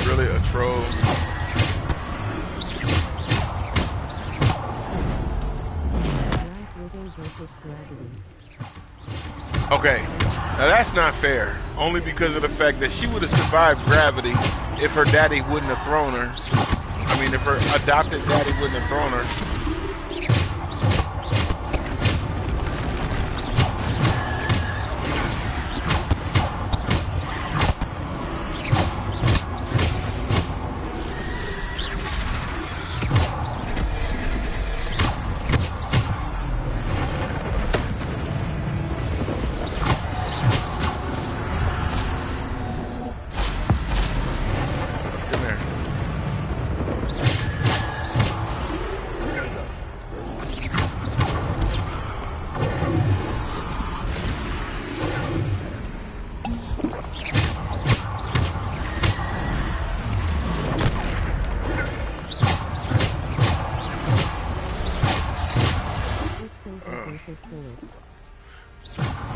Really a troll? Okay, now that's not fair. Only because of the fact that she would have survived gravity if her daddy wouldn't have thrown her. I mean, if her adopted daddy wouldn't have thrown her.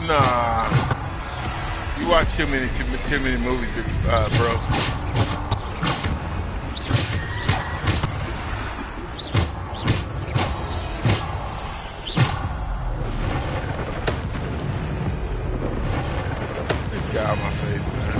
Nah, you watch too many movies, bro. This guy on my face, man.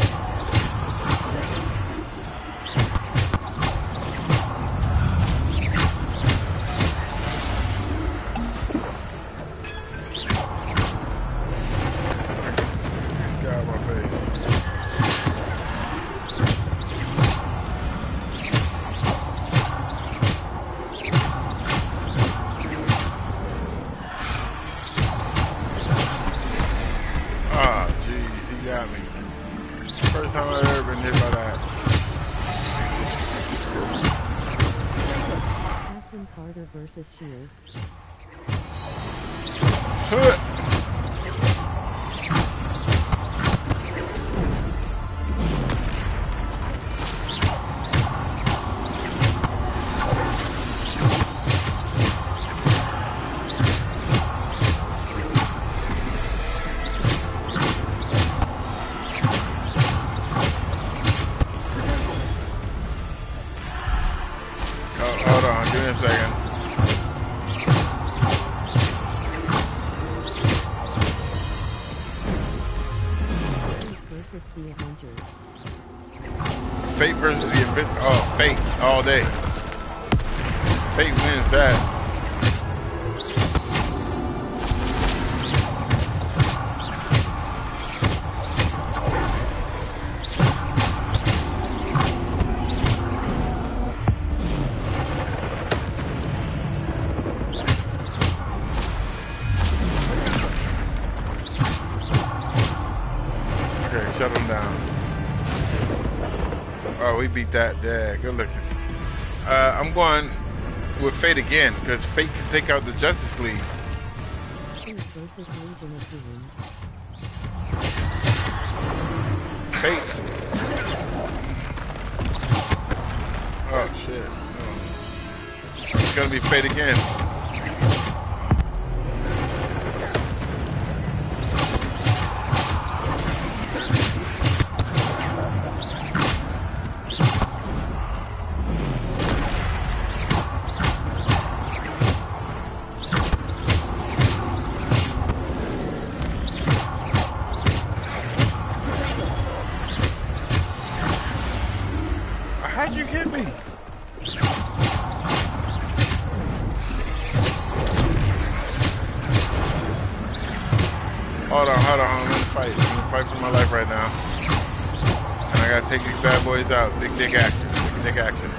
Versus Shield. Hold on, give me a second. The Avengers. Fate versus the Avengers. Oh, Fate all day. Fate wins that. Shut him down. Oh, we beat that. Yeah, good looking. I'm going with Fate again because Fate can take out the Justice League. Fate. Oh shit. Oh. It's gonna be Fate again. How'd you hit me? hold on. I'm gonna fight. I'm gonna fight for my life right now. And I gotta take these bad boys out. Big dick action. Big dick action.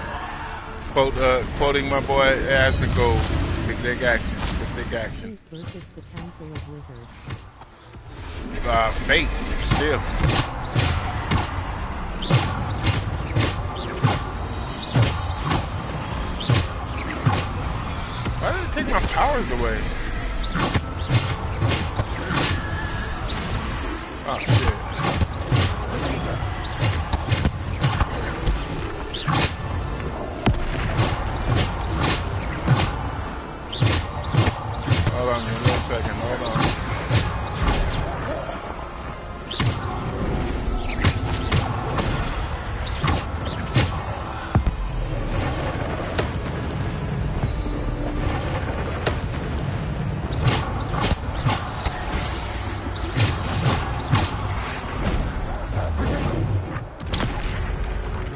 Quoting my boy as the goal. Big dick action. Big dick action. Versus the Council of Wizards. Fate. Still. Why did it take my powers away? Oh shit. Hold on, give me 1 second. Hold on.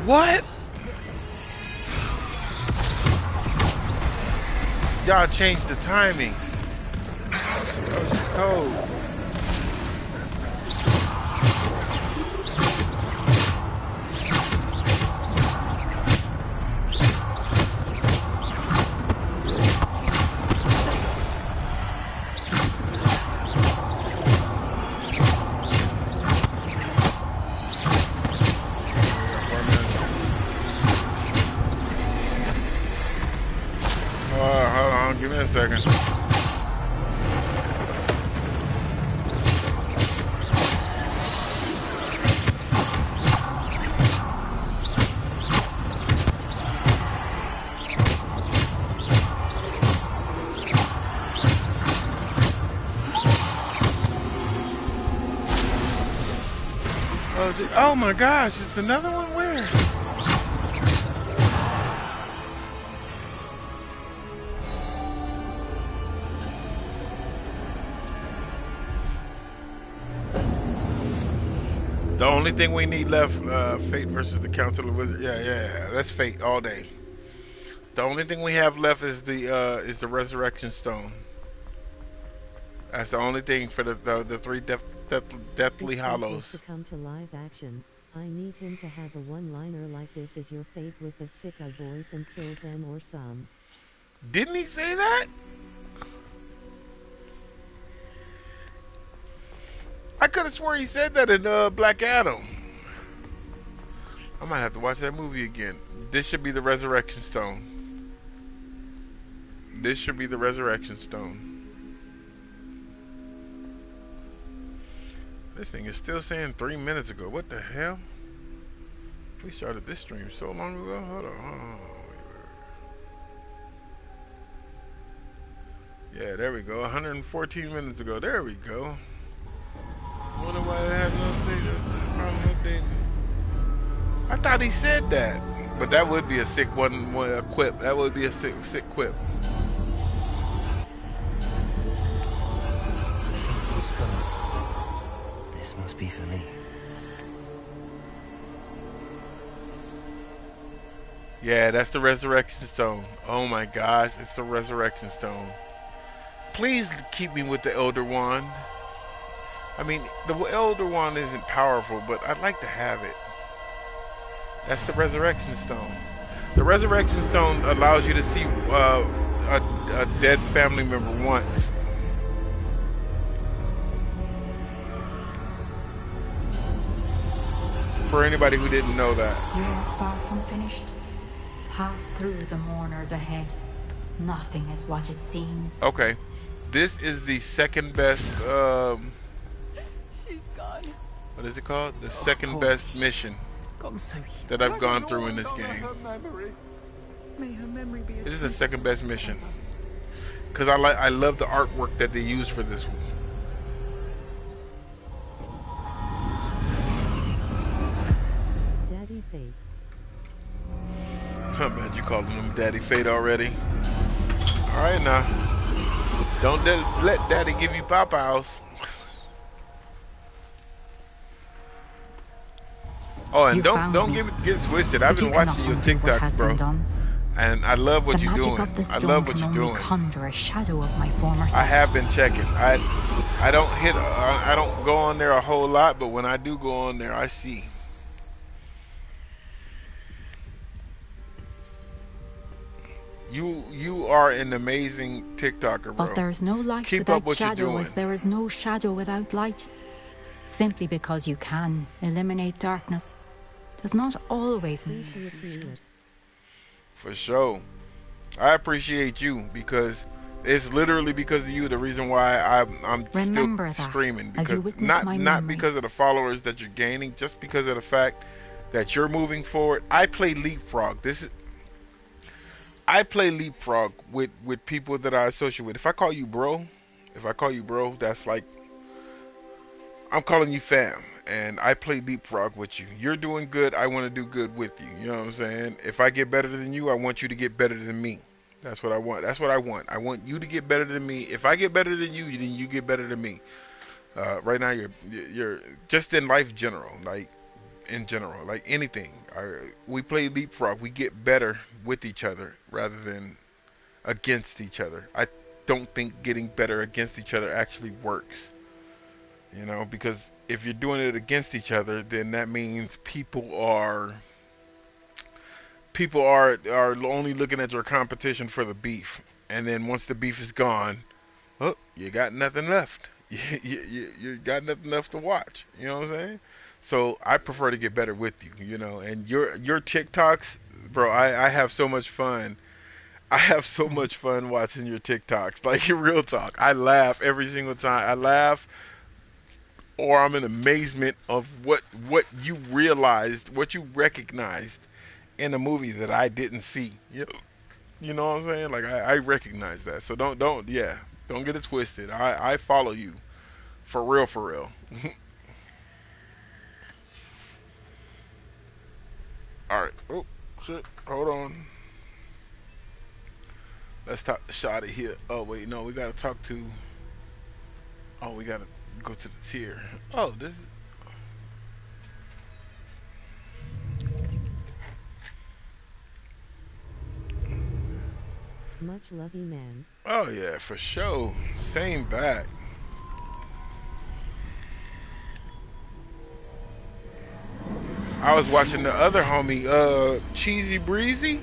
What? Y'all changed the timing. That was just cold. Hold on, give me a second. Oh my gosh, it's another one? Where? The only thing we need left, Fate versus the Council of Wizards. Yeah, that's Fate all day. The only thing we have left is the Resurrection Stone. That's the only thing for the three Deathly Hollows. To come to live action, I need him to have a one-liner like "This is your fate" with that sicko voice and kills them or some. Didn't he say that? I could have swore he said that in Black Adam. I might have to watch that movie again. This should be the Resurrection Stone. This should be the Resurrection Stone. This thing is still saying 3 minutes ago. What the hell? We started this stream so long ago. Hold on. Yeah, there we go. 114 minutes ago. There we go. I wonder why they have no updating. I thought he said that. But that would be a sick one quip. That would be a sick quip. Simple stuff. This must be for me. Yeah, that's the Resurrection Stone. Oh my gosh, it's the Resurrection Stone. Please keep me with the Elder Wand. I mean, the Elder Wand isn't powerful, but I'd like to have it. That's the Resurrection Stone. The Resurrection Stone allows you to see a dead family member once. For anybody who didn't know that. You're far from finished. Pass through the mourners ahead. Nothing is what it seems. Okay. This is the second best She's gone. what is it called? The second best mission that I've gone through in this game. May her memory be This is the second best mission. Cause I love the artwork that they use for this one. Daddy Fate. I'm mad you calling him Daddy Fate already. Alright now. Don't let Daddy give you pop-outs. Oh, and don't get it twisted. I've been watching your TikToks, bro. And I love what The you're magic doing. of the I stone love what can you're only doing. conjure a shadow of my former self. I have been checking. I don't hit. I don't go on there a whole lot, but when I do go on there, I see. You are an amazing TikToker, bro. But there is no light Keep up without what you're shadow, doing. as there is no shadow without light. Simply because you can eliminate darkness does not always mean you should. For sure. I appreciate you because it's literally because of you the reason why I'm Remember still that, screaming, as you because witness not my not memory. because of the followers that you're gaining, just because of the fact that you're moving forward. I play leapfrog. I play leapfrog with people that I associate with. If I call you bro, that's like I'm calling you fam, and I play leapfrog with you. You're doing good, I want to do good with you. You know what I'm saying? If I get better than you, I want you to get better than me. That's what I want. That's what I want. I want you to get better than me. If I get better than you, then you get better than me. Right now, you're just in life general, like in general, like anything. We play leapfrog. We get better with each other rather than against each other. I don't think getting better against each other actually works. You know, because if you're doing it against each other, then that means people are only looking at your competition for the beef, and then once the beef is gone, oh, you got nothing left. You got nothing left to watch. You know what I'm saying? So I prefer to get better with you. You know, and your TikToks, bro. I have so much fun. I have so much fun watching your TikToks. Like real talk, I laugh every single time. I laugh, or I'm in amazement of what you realized, what you recognized in a movie that I didn't see. You know what I'm saying? Like I recognize that. So don't get it twisted. I follow you for real, for real. All right. Oh shit. Hold on. Let's talk to Shotty here. Oh wait, no, we gotta talk to. Oh, we gotta go to the tier. Oh, this is. Much lovey man. Oh yeah, for sure. Same back. I was watching the other homie, Cheesy Breezy,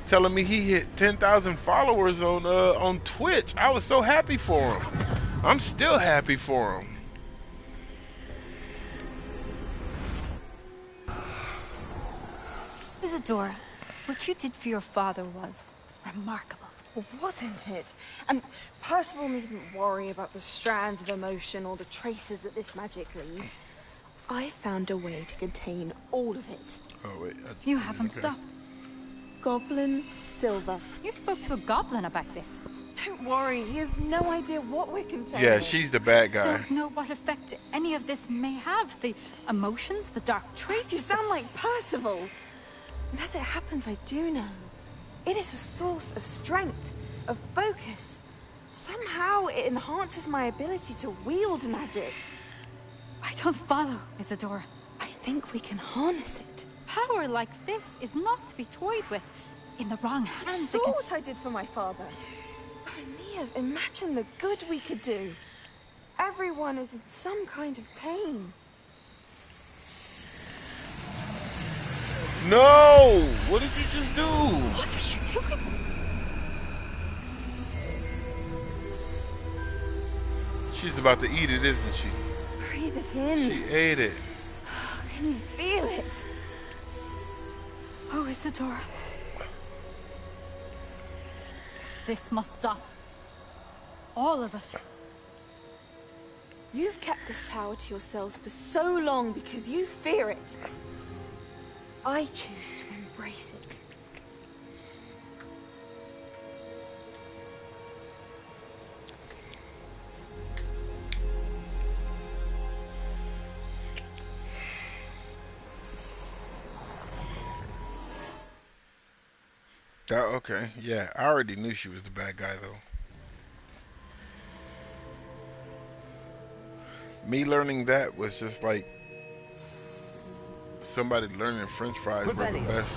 telling me he hit 10,000 followers on Twitch. I was so happy for him. I'm still happy for him. Isadora, what you did for your father was remarkable. Well, wasn't it? And Percival needn't worry about the strands of emotion or the traces that this magic leaves. I found a way to contain all of it. Oh wait, You haven't stopped. Goblin silver. You spoke to a goblin about this. Don't worry, he has no idea what we're containing. Yeah, she's the bad guy. Don't know what effect any of this may have. The emotions, the dark traits. You sound like Percival. And as it happens, I do know. It is a source of strength, of focus. Somehow it enhances my ability to wield magic. I don't follow, Isadora. I think we can harness it. Power like this is not to be toyed with. In the wrong You hands, saw what I did for my father. Oh, Neve, imagine the good we could do. Everyone is in some kind of pain. No! What did you just do? What are you doing? She's about to eat it, isn't she? Breathe it in. She ate it. Can you feel it? Oh, Isadora. This must stop. All of it. You've kept this power to yourselves for so long because you fear it. I choose to embrace it. Okay, yeah, I already knew she was the bad guy though. Me learning that was just like somebody learning French fries were the best.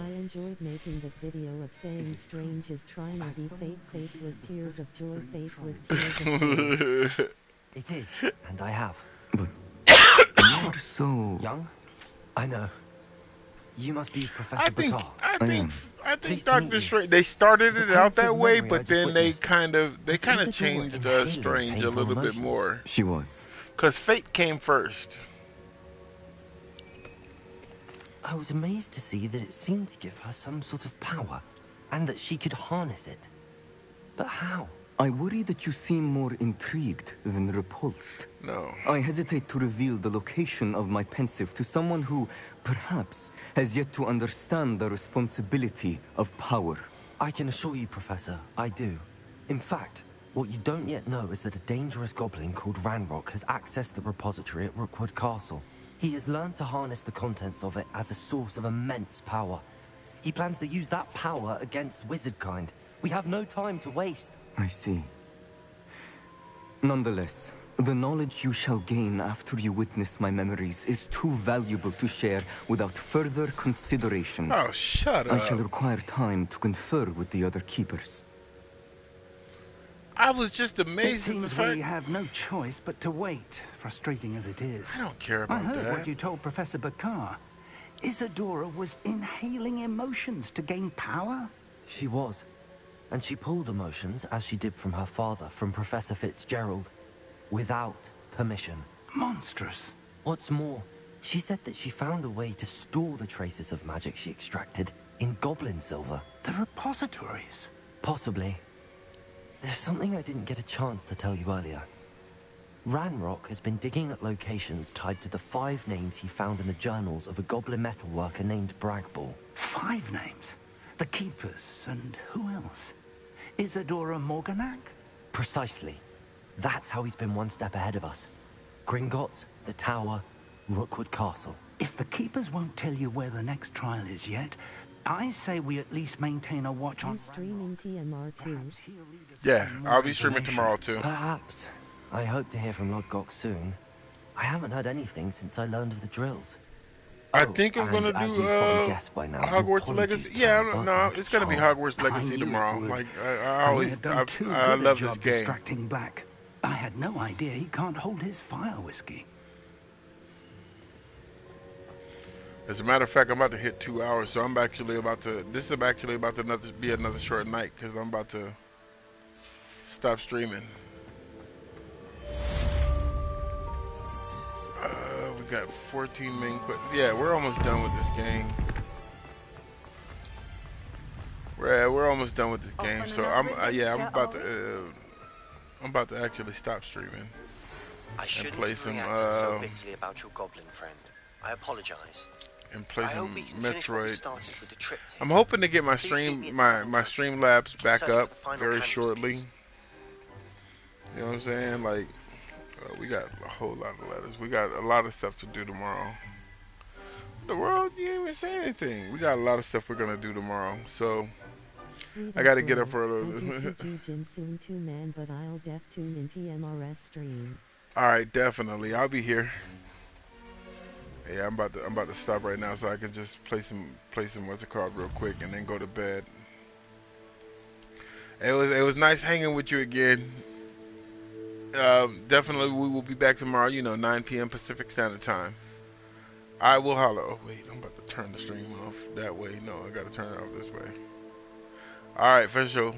I enjoyed making the video of saying Strange is trying to be fake face with tears of joy, face with tears of joy. It is, and I have. But you're so young. I know. You must be Professor Bakar. I think Pleased to Doctor meet you. Strange. They started The it out that pensive way, memory I but just then they witnessed. kind of Was Isadora changed inhaling Strange a painful little bit emotions? more. She was. Cause Fate came first. I was amazed to see that it seemed to give her some sort of power, and that she could harness it. But how? I worry that you seem more intrigued than repulsed. No. I hesitate to reveal the location of my pensive to someone who, perhaps, has yet to understand the responsibility of power. I can assure you, Professor, I do. In fact, what you don't yet know is that a dangerous goblin called Ranrock has accessed the repository at Rookwood Castle. He has learned to harness the contents of it as a source of immense power. He plans to use that power against wizardkind. We have no time to waste. I see. Nonetheless, the knowledge you shall gain after you witness my memories is too valuable to share without further consideration. Oh, shut up. I shall require time to confer with the other keepers. I was just amazed It at the seems fact. we have no choice but to wait, frustrating as it is. I don't care I about heard that. what you told Professor Bakar. Isadora was inhaling emotions to gain power? She was. And she pulled emotions, as she did from her father, from Professor Fitzgerald, without permission. Monstrous. What's more, she said that she found a way to store the traces of magic she extracted in goblin silver. The repositories? Possibly. There's something I didn't get a chance to tell you earlier. Ranrock has been digging at locations tied to the 5 names he found in the journals of a goblin metalworker named Bragball. 5 names? The Keepers, and who else? Isadora Morganac? Precisely. That's how he's been one step ahead of us. Gringotts, the Tower, Rookwood Castle. If the Keepers won't tell you where the next trial is yet, I say we at least maintain a watch on... I'm streaming TMR2. Yeah, I'll be streaming tomorrow too. Perhaps. I hope to hear from Lodgok soon. I haven't heard anything since I learned of the drills. I think I'm gonna as do you've probably guessed by now, Hogwarts apologies Legacy. Yeah, can't no, work. it's gonna be Hogwarts Legacy tomorrow. Like I love this game. Distracting Black. I had no idea he can't hold his fire whiskey. As a matter of fact, I'm about to hit 2 hours, so I'm actually about to. This is actually about to be another short night because I'm about to stop streaming. We got 14 main quests. Yeah, we're almost done with this game. We're almost done with this game. So I'm about to actually stop streaming. I shouldn't play have some reacted so bitterly about your goblin friend. I apologize. And play I some hope we can finish what we Metroid. started with the triptych. I'm hoping to get my Please meet me stream at the my Streamlabs back search for up the final very canvas shortly. piece. You know what I'm saying? Like we got a whole lot of letters. We got a lot of stuff to do tomorrow. The world, you didn't even say anything. We got a lot of stuff we're gonna do tomorrow. So Sweet I gotta as get up gold. for a I little. do Jin soon too, man, but I'll def tune in TMRS stream. All right, definitely. I'll be here. Yeah, I'm about to stop right now so I can just play some what's it called real quick and then go to bed. It was nice hanging with you again. Definitely we will be back tomorrow, 9 p.m. Pacific Standard Time. I will holler. Oh wait, I'm about to turn the stream off that way. No, I gotta turn it off this way. Alright, for sure.